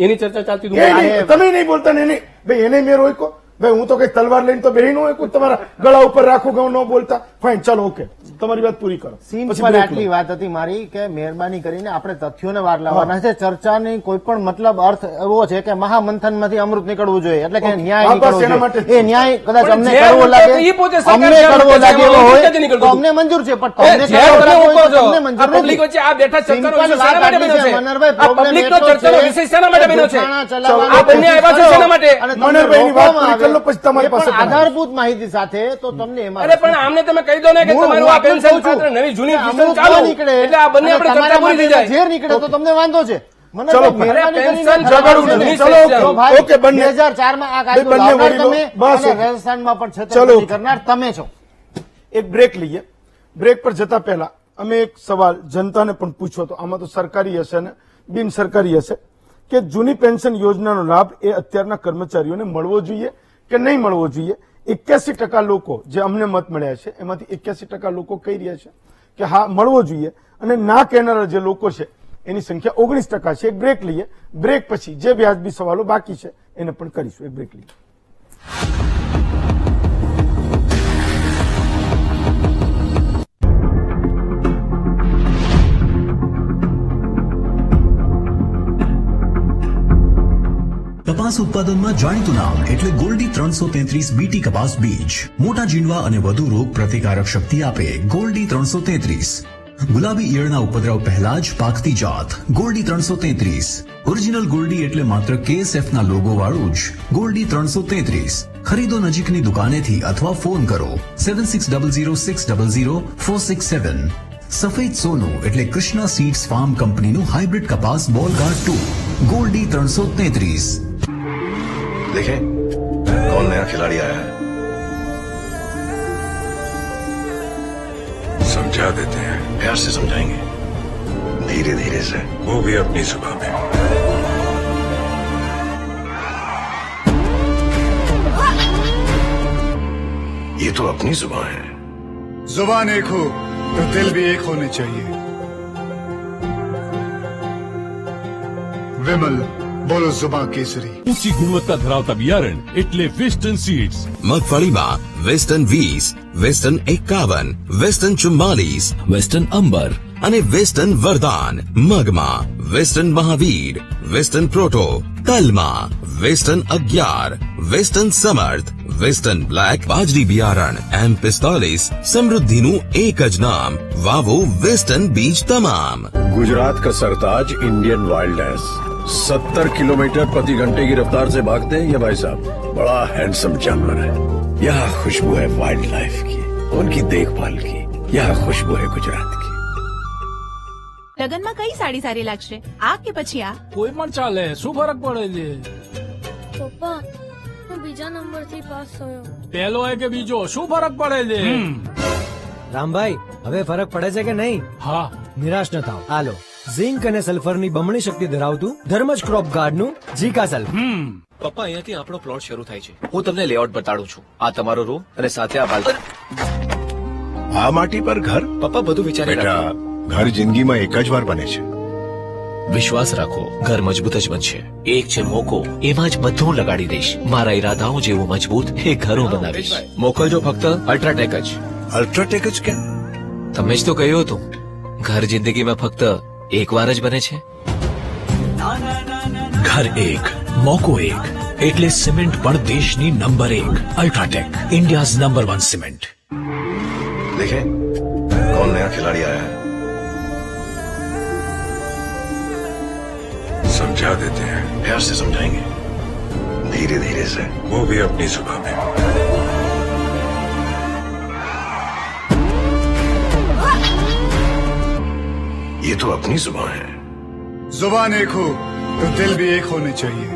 એની ચર્ચા ચાલતી તું એ બોલ. નહીં, તમે નહીં બોલતા ને એને ભાઈ એને મેં રોક્યો. ભાઈ હું તો કઈ તલવાર લઈને તો બેહી ન હોય તમારા ગળા ઉપર રાખું કે ન બોલતા. ફાઇન, ચાલો ઓકે, તમારી વાત પૂરી કરો. પછી સિમ્પલ break લો. આટલી વાત હતી મારી કે મહેરબાની કરીને આપણે તથ્યોને વાર લાવવાના છે. ચર્ચાની કોઈ પણ મતલબ અર્થ એવો છે કે મહામંથનમાંથી અમૃત નીકળવું જોઈએ, એટલે કે ન્યાય હા, બસ નીકળવો એના માટે. જોઈએ. એ ન્યાય કદાચ પણ અમને જે કરવો મુદ્દે લાગે, તો ઈ પોતે સરકાર અમને જે કરવો મુદ્દે લાગે છે, એવો એમાં હોય નથી નીકળતું. તો અમને મંજૂર છે, પણ એ તમને જે કરવો તમે લાગે ઉભો હોય તો છો, તમને આ મંજૂર પબ્લિક નથી. વચ્ચે આ બેઠા ચર્ચાનો સિમ્પલ વિષય વાત શાના માટે આટલી બન્યો છે, છે? મનહરભાઈ, આ problem પબ્લિકનો એટલો ચર્ચાનો છે વિષય શાના માટે બન્યો છે? ગુઠાણા ચલાવવાનો આ બંને આવ્યા છો શાના માટે? અને તમને મનહરભાઈની વાત રોકવામાં પૂરી કરી લો, પછી તમારી આવે. પાસે એ પણ તમારી. આધારભૂત માહિતી સાથે તો તમને એમાં અરે પણ આમને તમે કહી દો ને કે હું તમારું આ આટલું પેન્શન કહું છું ખાતર નવી જૂની કે સિસ્ટમ અમૃત ચાલુ ન નીકળે એટલે આ બંને અને આપણે તમારા ચર્ચા પૂરી થઈ માટે જાય. ઝેર નીકળે તો તમને વાંધો છે. મને ચલો, તો મહેરબાની અરે કરીને પેન્શન જગાડવું ખરાબ નથી. છે. ચલો, ઓકે, તો ભાઈ, ઓકે, બંને. 2004 માં આ કાયદો બંને લાવનાર વડીલો, તમે બસ, અને ઓકે. રાજસ્થાનમાં પણ ચલો, છેતરપિંડી ઓકે. કરનાર તમે છો. એક બ્રેક લઈએ. બ્રેક પર જતા પહેલા અમે એક સવાલ જનતાને પણ પૂછ્યો હતો. આમાં તો સરકારી હશે ને બિન સરકારી હશે કે જૂની પેન્શન યોજનાનો લાભ એ અત્યારના કર્મચારીઓને મળવો જોઈએ કે નહીં મળવો જોઈએ. 81% લોકો જે અમને મત મળ્યા છે એમાંથી 81% લોકો કહી રહ્યા છે કે હા મળવો જોઈએ, અને ના કહેનારા જે લોકો છે એની સંખ્યા 19% છે. એક બ્રેક લઈએ. બ્રેક પછી જે વ્યાજબી સવાલો બાકી છે એને પણ કરીશું. એક બ્રેક લઈએ. કપાસ ઉત્પાદનમાં જાણીતું નામ એટલે ગોલ્ડી 333 બીટી કપાસ બીજ. મોટા જીંડવા અને વધુ રોગ પ્રતિકારક શક્તિ આપે ગોલ્ડી 333. ગુલાબી ઈયળના ઉપદ્રવ પહેલા જ પાકતી જાત ગોલ્ડી 333. ઓરિજિનલ ગોલ્ડી એટલે માત્ર KSF ના લોગો વાળું જ ગોલ્ડી 333. ખરીદો નજીકની દુકાનેથી અથવા ફોન કરો 7600600467. સફેદ સોનું એટલે કૃષ્ણા સીડ્સ ફાર્મ કંપનીનું હાઇબ્રિડ કપાસ બોલ ગાર્ડ 2 ગોલ્ડી 333. देखें कौन नया खिलाड़ी आया है। समझा देते हैं, प्यार से समझाएंगे, धीरे धीरे से। वो भी अपनी जुबान में। ये तो अपनी जुबान है। जुबान एक हो तो दिल भी एक होने चाहिए। विमल बोलो जुबान केसरी। ઊંચી ગુણવત્તા ધરાવતા બિયારણ એટલે વેસ્ટર્ન સીડ્સ. મગફળીમાં Western 20, Western 51, Western 44, Western Ambar અને વેસ્ટર્ન વરદાન. મગમાં વેસ્ટર્ન મહાવીર, વેસ્ટર્ન પ્રોટો. તલમાં Western 11, Western Samarth, Western Black. બાજરી બિયારણ M45 સમૃદ્ધિનું એક જ નામ. વાવો વેસ્ટર્ન બીજ તમામ. गुजरात का सरताज इंडियन वाइल्डनेस 70 किलोमीटर प्रति घंटे की रफ्तार से भागते हैं ये भाई साहब। बड़ा हैंडसम जानवर है। यहाँ खुशबू है वाइल्ड लाइफ की, उनकी देखभाल की। यहाँ खुशबू है गुजरात की। લગનમાં કઈ સાડી સારી લાગશે, આ કે પછી આ? કોઈ પણ ચાલે, શું ફરક પડે છે? પપ્પા હું બીજા નંબરથી પાસ થયો. પહેલો હોય કે બીજો, શું ફરક પડે છે? રામભાઈ, હવે ફરક પડે છે કે નહીં? હા. નિરાશ ન થાવ. હાલો, ઝિંક અને સલ્ફરની બમણી શક્તિ ધરાવતું ધર્મજ ક્રોપ ગાર્ડનું જીકા સલ્ફર. પપ્પા, અહીંયાથી આપણો પ્લોટ શરૂ થાય છે. હું તમને લેઆઉટ બતાડું છું. આ તમારો રૂમ અને સાથે આ બાલ્કની. આ માટી પર ઘર? પપ્પા બધું વિચારી બેટા, ઘર જિંદગીમાં એક જ વાર બને છે. વિશ્વાસ રાખો, ઘર મજબૂત જ બનશે. એક છે મોકો, એમાં જ બધું લગાડી દઈશ. મારા ઈરાદાઓ જેવું મજબૂત એ ઘરો બનાવીશ. મોકલજો ફક્ત અલ્ટ્રાટેક જ. અલ્ટ્રાટેક જ કેમ? તમે જ તો કહ્યું હતું, ઘર જિંદગીમાં ફક્ત એક વાર જ બને છે. ઘર એક, મોકો એક. એટલે સિમેન્ટ પણ દેશની number 1. UltraTech, India's number 1 cement. देखें कौन नया खिलाड़ी आया है। समझा देते हैं, प्यार से समझाएंगे, धीरे धीरे से। वो भी अपनी जुबान में। ये तो अपनी जुबान है। जुबान एक हो तो दिल भी एक होने चाहिए।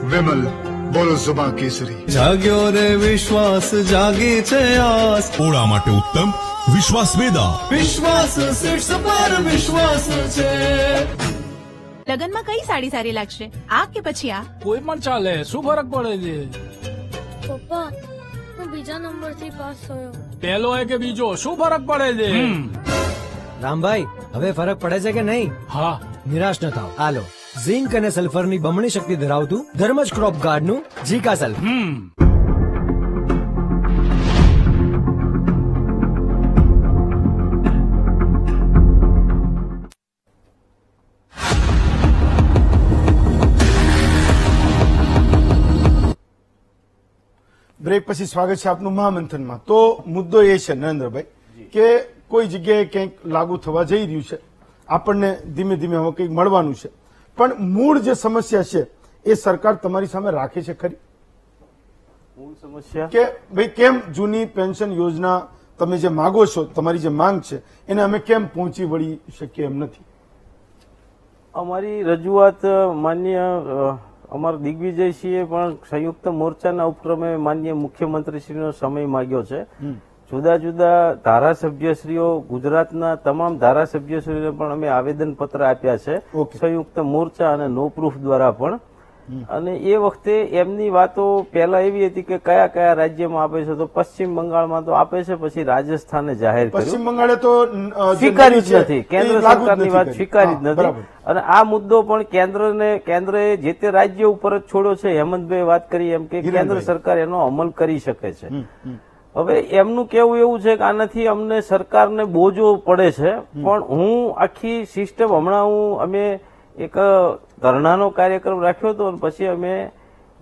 विमल बोलो जुबान केसरी। जाग्यो रे विश्वास जागी छे आस, ઓળા માટે ઉત્તમ વિશ્વાસ વેદા, विश्वास शीर्ष पर विश्वास छे। લગનમાં કઈ સાડી સારી લાગશે, આ કે પછી આ? કોઈ પણ ચાલે, શું ફરક પડે છે? પપ્પા હું બીજા નંબરથી પાસ થયો. પહેલો હોય કે બીજો, શું ફરક પડે છે? રામભાઈ, હવે ફરક પડે છે કે નહીં? હા. નિરાશ ન થાવ. આલો ઝિંક અને સલ્ફરની બમણી શક્તિ ધરાવતું ધર્મજ ક્રોપ ગાર્ડનું જીકાસલ. બ્રેક પછી સ્વાગત છે આપનું મહામંથનમાં. તો મુદ્દો એ છે નરેન્દ્રભાઈ કે કોઈ જગ્યાએ કંઈક લાગુ થવા જઈ રહ્યું છે, આપણને ધીમે ધીમે હવે કંઈક મળવાનું છે, પણ મૂળ જે સમસ્યા છે એ સરકાર તમારી સામે રાખે છે ખરી? મૂળ સમસ્યા કે ભાઈ કેમ જૂની પેન્શન યોજના તમે જે માગો છો, તમારી જે માંગ છે એને અમે કેમ પહોંચી વળી શકીએ એમ નથી? અમારી રજૂઆત માન્ય અમારા દિગ્વિજયસિંહે પણ સંયુક્ત મોરચાના ઉપક્રમે માન્ય મુખ્યમંત્રીશ્રીનો સમય માંગ્યો છે. જુદા જુદા ધારાસભ્યશ્રીઓ, ગુજરાતના તમામ ધારાસભ્યશ્રીઓને પણ અમે આવેદનપત્ર આપ્યા છે સંયુક્ત મોરચા અને નો પ્રૂફ દ્વારા પણ. અને એ વખતે એમની વાતો પહેલા એવી હતી કે કયા કયા રાજ્યમાં આપે છે, તો પશ્ચિમ બંગાળમાં તો આપે છે, પછી રાજસ્થાને જાહેર કર્યું. પશ્ચિમ બંગાળે તો સ્વીકારી જ નથી, કેન્દ્ર સરકારની વાત સ્વીકારી જ નથી. અને આ મુદ્દો પણ કેન્દ્રએ જે તે રાજ્ય ઉપર જ છોડ્યો છે. હેમંતભાઈ વાત કરી એમ કે કેન્દ્ર સરકાર એનો અમલ કરી શકે છે. હવે એમનું કેવું એવું છે કે આનાથી અમને સરકારને બોજો પડે છે, પણ હું આખી સિસ્ટમ હમણાં અમે એક ધરણાનો કાર્યક્રમ રાખ્યો હતો અને પછી અમે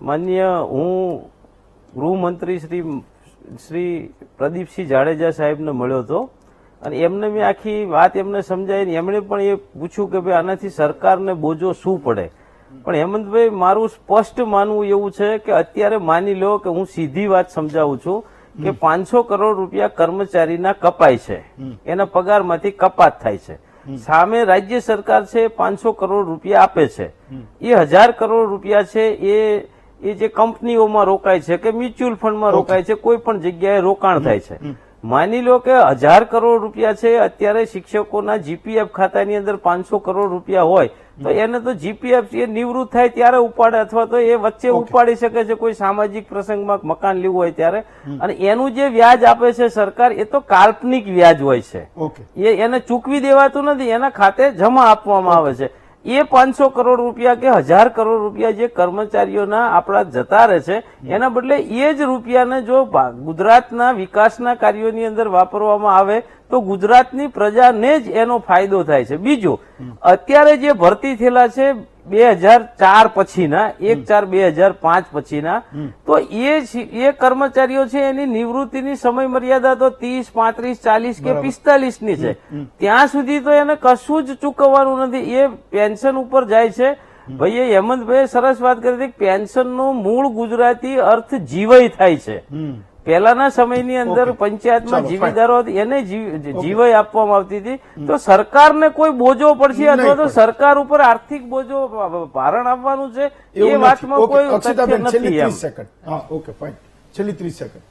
માન્ય હું ગૃહમંત્રી શ્રી પ્રદીપસિંહ જાડેજા સાહેબને મળ્યો હતો અને એમને મેં આખી વાત એમને સમજાવી. એમણે પણ એ પૂછ્યું કે ભાઈ આનાથી સરકારને બોજો શું પડે. પણ હેમંતભાઈ, મારું સ્પષ્ટ માનવું એવું છે કે અત્યારે માની લો કે હું સીધી વાત સમજાવું છું કે 500 કરોડ રૂપિયા કર્મચારીના કપાય છે, એના પગારમાંથી કપાત થાય છે. સામે રાજ્ય સરકાર છે 500 કરોડ રૂપિયા આપે છે. એ 1000 કરોડ રૂપિયા છે એ જે કંપનીઓમાં રોકાય છે કે મ્યુચ્યુઅલ ફંડમાં રોકાય છે, કોઈ પણ જગ્યાએ રોકાણ થાય છે. માની લો કે 1000 કરોડ રૂપિયા છે, અત્યારે શિક્ષકોના જીપીએફ ખાતાની અંદર 500 કરોડ રૂપિયા હોય તો એને તો જીપીએફ એ નિવૃત્ત થાય ત્યારે ઉપાડે, અથવા તો એ વચ્ચે ઉપાડી શકે છે કોઈ સામાજિક પ્રસંગમાં મકાન લેવું હોય ત્યારે. અને એનું જે વ્યાજ આપે છે સરકાર, એ તો કાલ્પનિક વ્યાજ હોય છે, એને ચૂકવી દેવાતું નથી, એના ખાતે જમા આપવામાં આવે છે. એ 500 કરોડ રૂપિયા કે 1000 કરોડ રૂપિયા જે કર્મચારીઓના આપણા જતા રહે છે, એના બદલે એ જ રૂપિયાને જો ગુજરાતના વિકાસના કાર્યોની અંદર વાપરવામાં આવે તો ગુજરાતની પ્રજાને જ એનો ફાયદો થાય છે. બીજું, અત્યારે જે ભરતી થયેલા છે 2004 પછીના, 1/4/2005 પછીના, તો એ કર્મચારીઓ છે એની નિવૃત્તિની સમય મર્યાદા તો 30, 35, 40 કે 45 ની છે. ત્યાં સુધી તો એને કશું જ ચૂકવવાનું નથી, એ પેન્શન ઉપર જાય છે. ભાઈ હેમંતભાઈ સરસ વાત કરી હતી, પેન્શનનો મૂળ ગુજરાતી અર્થ જીવય થાય છે. પહેલાના સમયની અંદર પંચાયતમાં જીવીદારો એને જીવય આપવામાં આવતી હતી. તો સરકારને કોઈ બોજો પડશે અથવા તો સરકાર ઉપર આર્થિક બોજો ભારણ આપવાનું છે એ વાતમાં કોઈ તથ્ય નથી. ઓકે ફાઇન, છેલ્લી 30 સેકન્ડ.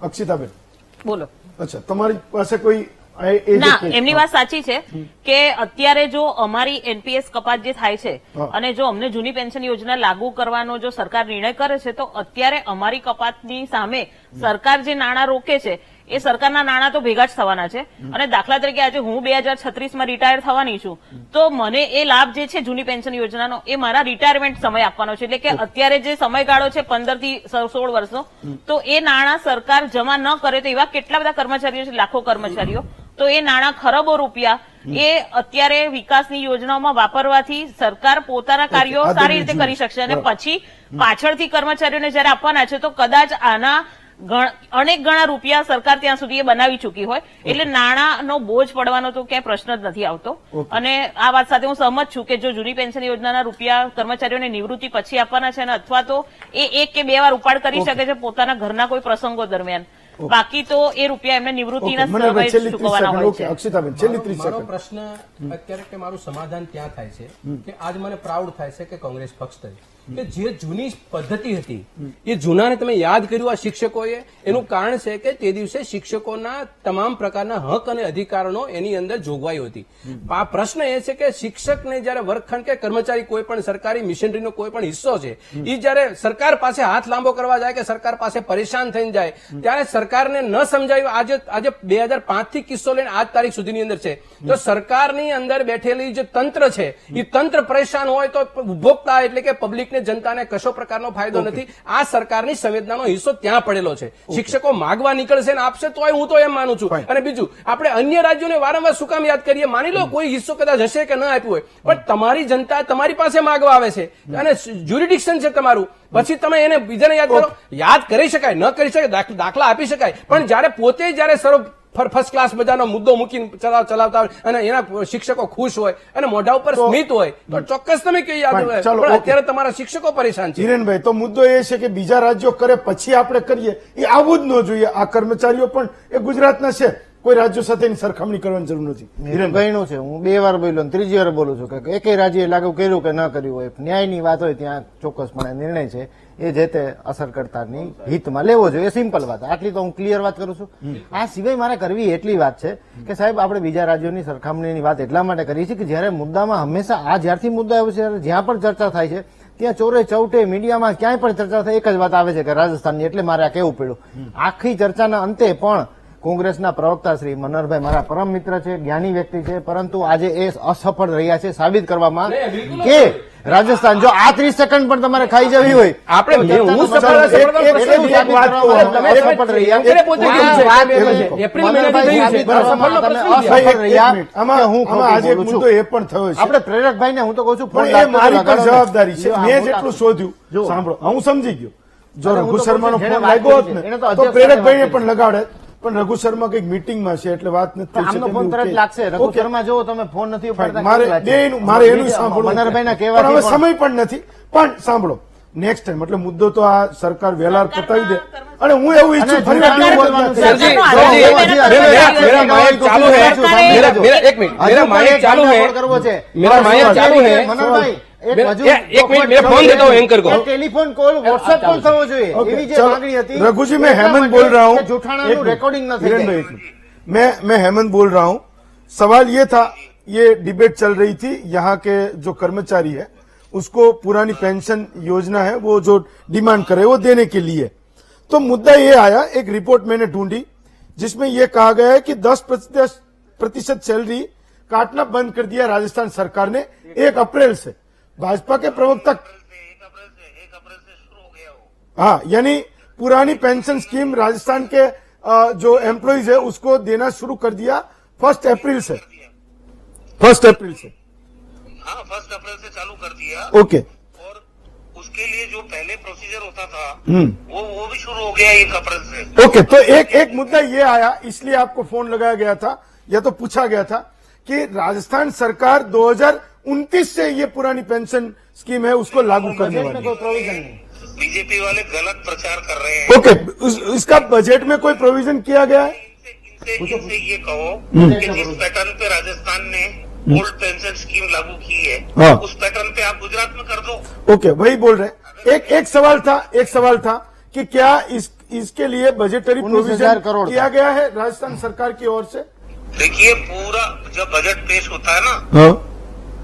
અક્ષિતાબેન બોલો. અચ્છા, તમારી પાસે કોઈ ના, એમની વાત સાચી છે કે અત્યારે જો અમારી એનપીએસ કપાત જે થાય છે અને જો અમને જૂની પેન્શન યોજના લાગુ કરવાનો જો સરકાર નિર્ણય કરે છે તો અત્યારે અમારી કપાતની સામે સરકાર જે નાણાં રોકે છે એ સરકારના નાણાં તો ભેગા જ થવાના છે. અને દાખલા તરીકે આજે હું 2036માં રિટાયર થવાની છું તો મને એ લાભ જે છે જૂની પેન્શન યોજનાનો એ મારા રિટાયરમેન્ટ સમય આપવાનો છે. એટલે કે અત્યારે જે સમયગાળો છે 15 થી 16 વર્ષનો, તો એ નાણાં સરકાર જમા ન કરે તો એવા કેટલા બધા કર્મચારીઓ છે, લાખો કર્મચારીઓ, તો એ નાણાં ખરબો રૂપિયા એ અત્યારે વિકાસની યોજનાઓમાં વાપરવાથી સરકાર પોતાના કાર્યો સારી રીતે કરી શકશે. અને પછી પાછળથી કર્મચારીઓને જયારે આપવાના છે તો કદાચ આના અનેક ગણા રૂપિયા સરકાર ત્યાં સુધી એ બનાવી ચૂકી હોય, એટલે નાણાંનો બોજ પડવાનો તો ક્યાંય પ્રશ્ન જ નથી આવતો. અને આ વાત સાથે હું સહમત છું કે જો જૂની પેન્શન યોજનાના રૂપિયા કર્મચારીઓને નિવૃત્તિ પછી આપવાના છે, અથવા તો એ 1 કે 2 વાર ઉપાડ કરી શકે છે પોતાના ઘરના કોઈ પ્રસંગો દરમિયાન, બાકી તો એ રૂપિયા એમને નિવૃત્તિના મનોહરભાઈ, છેલ્લી 30 ચૂકવવાના સેકન્ડ. હોય ઓકે, છે. અક્ષિતાબેન, છેલ્લી 30 મારો સેકન્ડ. પ્રશ્ન અત્યારે કે મારું સમાધાન ત્યાં થાય છે કે આજ મને પ્રાઉડ થાય છે કે કોંગ્રેસ પક્ષ તરીકે કે જે જૂની પદ્ધતિ હતી એ જૂનાને તમે યાદ કર્યું આ શિક્ષકોએ. એનું કારણ છે કે તે દિવસે શિક્ષકોના તમામ પ્રકારના હક અને અધિકારોનો એની અંદર જોગવાઈ હતી. આ પ્રશ્ન એ છે કે શિક્ષકને જયારે વર્ગખંડ કે કર્મચારી કોઈ પણ સરકારી મિશનરીનો કોઈ પણ હિસ્સો છે એ જયારે સરકાર પાસે હાથ લાંબો કરવા જાય કે સરકાર પાસે પરેશાન થઈને જાય ત્યારે સરકારને ન સમજાયું. આજે 2005 થી કિસ્સો લઈને આજ તારીખ સુધીની અંદર છે તો સરકારની અંદર બેઠેલી જે તંત્ર છે એ તંત્ર પરેશાન હોય તો ઉપભોક્તા એટલે કે પબ્લિકને જનતાને કશો પ્રકારનો ફાયદો નથી. આ સરકારની સંવેદનાનો હિસ્સો ત્યાં પડેલો છે. શિક્ષકો માગવા નીકળશે ને આપશે તોય હું તો એમ માનું છું. અને બીજું, આપણે અન્ય રાજ્યોને વારંવાર શું કામ યાદ કરીએ? માની લો કોઈ હિસ્સો કદાચ હશે કે ન આપ્યું હોય, પણ તમારી જનતા તમારી પાસે માગવા આવે છે અને જ્યુરિડિક્શન છે તમારું, પછી તમે એને બીજાને યાદ કરો. યાદ કરી શકાય, ન કરી શકાય, દાખલા આપી શકાય, પણ જયારે પોતે જયારે સર્વ ફર્સ્ટ ક્લાસ બધાનો મુદ્દો મૂકીને ચલાવતા હોય અને એના શિક્ષકો ખુશ હોય અને મોઢા ઉપર સ્મિત હોય તો ચોક્કસ તમે કઈ યાદ હોય. પણ અત્યારે તમારા શિક્ષકો પરેશાન છે. હિરેનભાઈ, તો મુદ્દો એ છે કે બીજા રાજ્યો કરે પછી આપણે કરીએ, એ આવું જ ન જોઈએ. આ કર્મચારીઓ પણ એ ગુજરાતના છે, કોઈ રાજ્યો સાથે એની સરખામણી કરવાની જરૂર નથી. હિરેનભાઈ છે, હું 2 વાર બોલ્યો ને 3જી વાર બોલું છું કે એકેય રાજ્યએ લાગુ કર્યું કે ન કર્યું હોય, ન્યાયની વાત હોય ત્યાં ચોક્કસપણે નિર્ણય છે એ જે તે અસરકર્તાની હિતમાં લેવો જોઈએ. એ સિમ્પલ વાત, આટલી તો હું ક્લિયર વાત કરું છું. આ સિવાય મારે કરવી એટલી વાત છે કે સાહેબ આપણે બીજા રાજ્યોની સરખામણીની વાત એટલા માટે કરી છે કે જયારે મુદ્દામાં હંમેશા જ્યારથી મુદ્દા આવ્યો છે જ્યાં પણ ચર્ચા થાય છે ત્યાં ચોરે ચૌટે મીડિયામાં ક્યાંય પણ ચર્ચા થાય એક જ વાત આવે છે કે રાજસ્થાનની, એટલે મારે આ કહેવું પડ્યું. આખી ચર્ચાના અંતે પણ કોંગ્રેસના પ્રવક્તા શ્રી મનોહરભાઈ મારા પરમ મિત્ર છે, જ્ઞાની વ્યક્તિ છે, પરંતુ આજે એ અસફળ રહ્યા છે સાબિત કરવામાં કે રાજસ્થાન જો આ 30 સેકન્ડ પણ તમારે ખાઈ જવી હોય આપણે પ્રેરકભાઈને હું તો કહું છું મારી પણ જવાબદારી છે. મેં જેટલું શોધ્યું, સાંભળો, હું સમજી ગયો. જો રઘુ શર્માનો ફોન લાગ્યો હોત ને તો પ્રેરકભાઈને પણ લગાડે, પણ રઘુ શર્મા કઈક મીટિંગમાં છે એટલે વાત નથી. આમનો ફોન તરત લાગશે. રઘુ શર્મા જો તમે ફોન નથી ઉપાડતા, મારે એનું સાંભળવું. મનોહરભાઈના કહેવાથી હવે સમય પણ નથી. પણ સાંભળો, નેક્સ્ટ ટાઈમ એટલે મુદ્દો તો આ સરકાર વહેલા પતાવી દે. અને હું એવું ઈચ્છું ફરી टेलीफोन कॉल व्हाट्सएप कॉल थવો જોઈએ એવી જે માંગણી હતી. रघुजी, मैं हेमंत बोल रहा हूँ. જૂઠાણાનું રેકોર્ડિંગ ન થઈ જાય. मैं हेमंत बोल रहा हूँ. सवाल ये था, ये डिबेट चल रही थी, यहाँ के जो कर्मचारी है उसको पुरानी पेंशन योजना है वो जो डिमांड करे वो देने के लिए. तो मुद्दा ये आया, एक रिपोर्ट मैंने ढूंढी जिसमें यह कहा गया है कि 10% सैलरी काटना बंद कर दिया राजस्थान सरकार ने 1 अप्रैल से. भाजपा के प्रवक्ता, हाँ, यानी पुरानी पेंशन स्कीम राजस्थान के जो एम्प्लॉइज है उसको देना शुरू कर दिया 1 अप्रैल से. 1 अप्रैल से, हाँ, 1 अप्रैल से चालू कर दिया. ओके. और उसके लिए जो पहले प्रोसीजर होता था वो भी शुरू हो गया 1 अप्रैल से. ओके. तो एक मुद्दा ये आया, इसलिए आपको फोन लगाया गया था या तो पूछा गया था कि राजस्थान सरकार 2029 से ये पुरानी पेंशन स्कीम है उसको लागू करने वाली है. बीजेपी वाले गलत प्रचार कर रहे हैं. ओके. इसका बजट में कोई प्रोविजन किया गया है? इनसे ये कहो कि जिस पैटर्न पे राजस्थान ने ओल्ड पेंशन स्कीम लागू की है, हाँ, उस पैटर्न पे आप गुजरात में कर दो. ओके, वही बोल रहे. एक सवाल था कि क्या इसके लिए बजटरी प्रोविजन किया गया है राजस्थान सरकार की ओर से? देखिए, पूरा जब बजट पेश होता है ना, हाँ,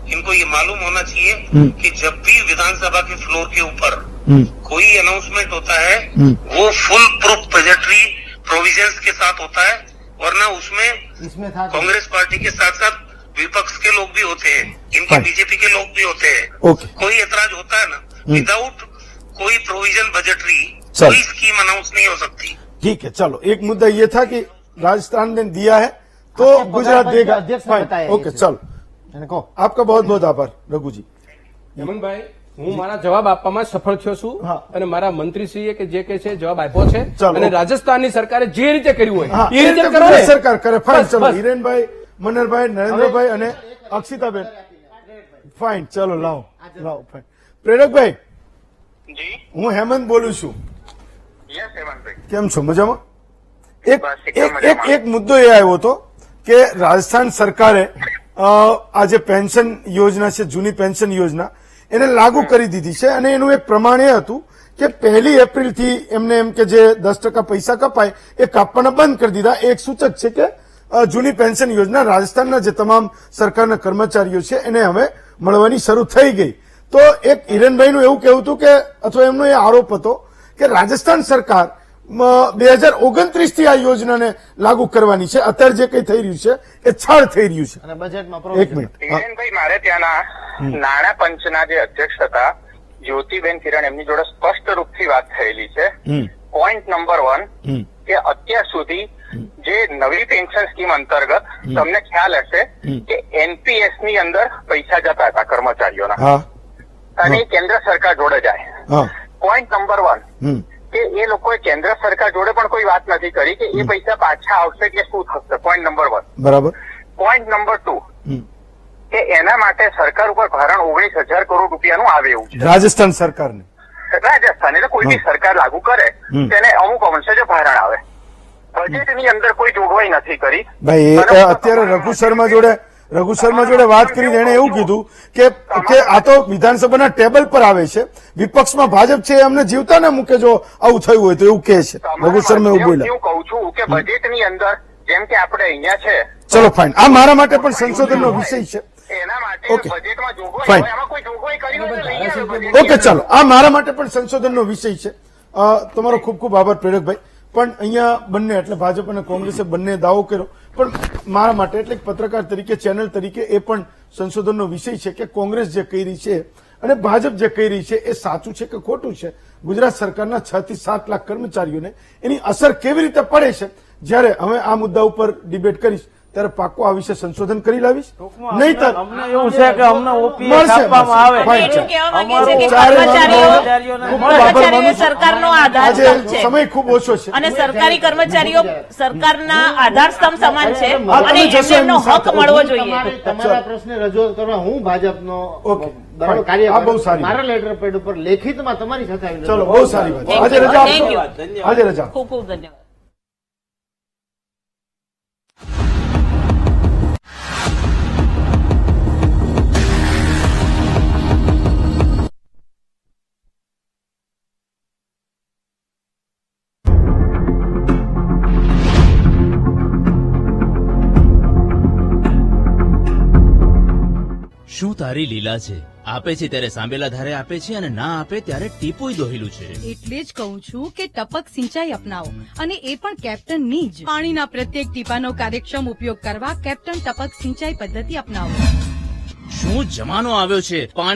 इनको ये मालूम होना चाहिए कि जब भी विधानसभा के फ्लोर के ऊपर कोई अनाउंसमेंट होता है वो फुल प्रूफ बजटरी प्रोविजंस के साथ होता है, वरना उसमें कांग्रेस पार्टी के साथ साथ विपक्ष के लोग भी होते हैं, इनके बीजेपी के लोग भी होते हैं. कोई ऐतराज होता है ना, विदाउट कोई प्रोविजन बजटरी कोई स्कीम अनाउंस नहीं हो सकती. ठीक है, चलो. एक मुद्दा ये था कि राजस्थान ने दिया है तो गुजरात देगा. ओके, चलो. आपका बहुत बहुत आभार रघुजी. હેમંતભાઈ, હું મારા જવાબ આપવામાં સફળ થયો છું અને મારા મંત્રીશ્રીએ કે જે કે છે જવાબ આપ્યો છે અને રાજસ્થાનની સરકારે જે રીતે કર્યું હોય એ રીતે કરો. સરકાર કરે. ફાઇન, ચલો. હિરેનભાઈ, મનહરભાઈ, નરેન્દ્રભાઈ અને અક્ષિતાબેન, ફાઇન, ચલો. લાવો. ફાઇન. પ્રેરકભાઈ, હું હેમંત બોલું છું. કેમ છો? મજામાં? એક મુદ્દો એ આવ્યો હતો કે રાજસ્થાન સરકારે આ જે પેન્શન યોજના છે, જૂની પેન્શન યોજના, એને લાગુ કરી દીધી છે અને એનું એક પ્રમાણ એ હતું કે 1 એપ્રિલથી એમને એમ કે જે 10% પૈસા કપાય એ કાપવાના બંધ કરી દીધા. એક સૂચક છે કે જૂની પેન્શન યોજના રાજસ્થાનના જે તમામ સરકારના કર્મચારીઓ છે એને હવે મળવાની શરૂ થઈ ગઈ. તો એક હિરણભાઈનું એવું કહેવું હતું કે, અથવા એમનો એ આરોપ હતો કે રાજસ્થાન સરકાર 2029 થી આ યોજનાને લાગુ કરવાની છે. અત્યારે જે કંઈ થઈ રહ્યું છે એ છાળ થઈ રહ્યું છે. અને બજેટમાં એક મિનિટ, હિરેનભાઈ, મારે ત્યાંના નાણાં પંચના જે અધ્યક્ષ હતા જ્યોતિબેન કિરણ, એમની જોડે સ્પષ્ટ રૂપથી વાત થયેલી છે. પોઈન્ટ નંબર 1 કે અત્યાર સુધી જે નવી પેન્શન સ્કીમ અંતર્ગત તમને ખ્યાલ હશે કે એનપીએસ ની અંદર પૈસા જતા હતા કર્મચારીઓના અને કેન્દ્ર સરકાર જોડે જાય. પોઈન્ટ નંબર 1 કે એ લોકોએ કેન્દ્ર સરકાર જોડે પણ કોઈ વાત નથી કરી કે એ પૈસા પાછા આવશે કે શું થશે. Point number 1. બરાબર. પોઈન્ટ નંબર 2 કે એના માટે સરકાર ઉપર ભારણ 19,000 કરોડ રૂપિયાનું આવે એવું છે. રાજસ્થાન સરકારને, રાજસ્થાન એટલે કોઈ બી સરકાર લાગુ કરે તેને અમુક અંશે જે ભારણ આવે. બજેટની અંદર કોઈ જોગવાઈ નથી કરી. ભાઈ અત્યારે રઘુ શર્મા જોડે વાત કરી, એને એવું કીધું કે આ તો વિધાનસભાના ટેબલ પર આવે છે, વિપક્ષમાં ભાજપ છે અમને જીવતા ના મૂકે જો આવું થયું હોય તો, એવું કહે છે રઘુ શર્મા. એવું બોલ્યા. હું કહું છું કે બજેટની અંદર જેમ કે આપણે અહીંયા છે. ચલો ફાઇન, આ મારા માટે પણ સંશોધનનો વિષય છે. એના માટે બજેટમાં જોગવાઈ ફાઇન, હોય, એમાં કોઈ જોગવાઈ કરી નથી. ઓકે ચાલો, આ મારા માટે પણ સંશોધનનો વિષય છે. તમારો ખૂબ ખૂબ આભાર પ્રેરકભાઈ. પણ અહીંયા બંને એટલે ભાજપ અને કોંગ્રેસે બંને દાવો કર્યો, પણ મારા માટે એટલે પત્રકાર તરીકે, ચેનલ તરીકે એ પણ સંશોધનનો વિષય છે કે કોંગ્રેસ જે કહી રહી છે અને ભાજપ જે કહી રહી છે એ સાચું છે કે ખોટું છે. ગુજરાત સરકારના 6 થી 7 લાખ કર્મચારીઓને એની અસર કેવી રીતે પડે છે, જ્યારે હવે આ મુદ્દા ઉપર ડિબેટ કરીશ ત્યારે પાક્કો આ વિશે સંશોધન કરી લાવીશ. નહીં તો અમને એવું છે કે અમને ઓપીએસ આપવામાં આવે. સરકારનો આધાર સ્તંભ છે સમય ખૂબ ઓછો છે અને સરકારી કર્મચારીઓ સરકારના આધાર સ્તંભ સમાન છે અને એમનો હક મળવો જોઈએ. તમારા પ્રશ્ન રજૂઆત કરવા હું ભાજપનો કાર્ય મારા લેટર પેડ ઉપર લેખિતમાં તમારી સાથે આવી. ચલો, બહુ સારી વાત. આજે રજા આપશો? આજે રજા. ખૂબ ખૂબ ધન્યવાદ. શું તારી લીલા છે? આપે છે ત્યારે સાંભેલા ધારે આપે છે અને ના આપે ત્યારે ટીપોય દોહેલું છે. એટલે જ કહું છું કે ટપક સિંચાઈ અપનાવો, અને એ પણ કેપ્ટનની જ. પાણીના પ્રત્યેક ટીપાનો કાર્યક્ષમ ઉપયોગ કરવા કેપ્ટન ટપક સિંચાઈ પદ્ધતિ અપનાવો. શું જમાનો આવ્યો છે! પાણી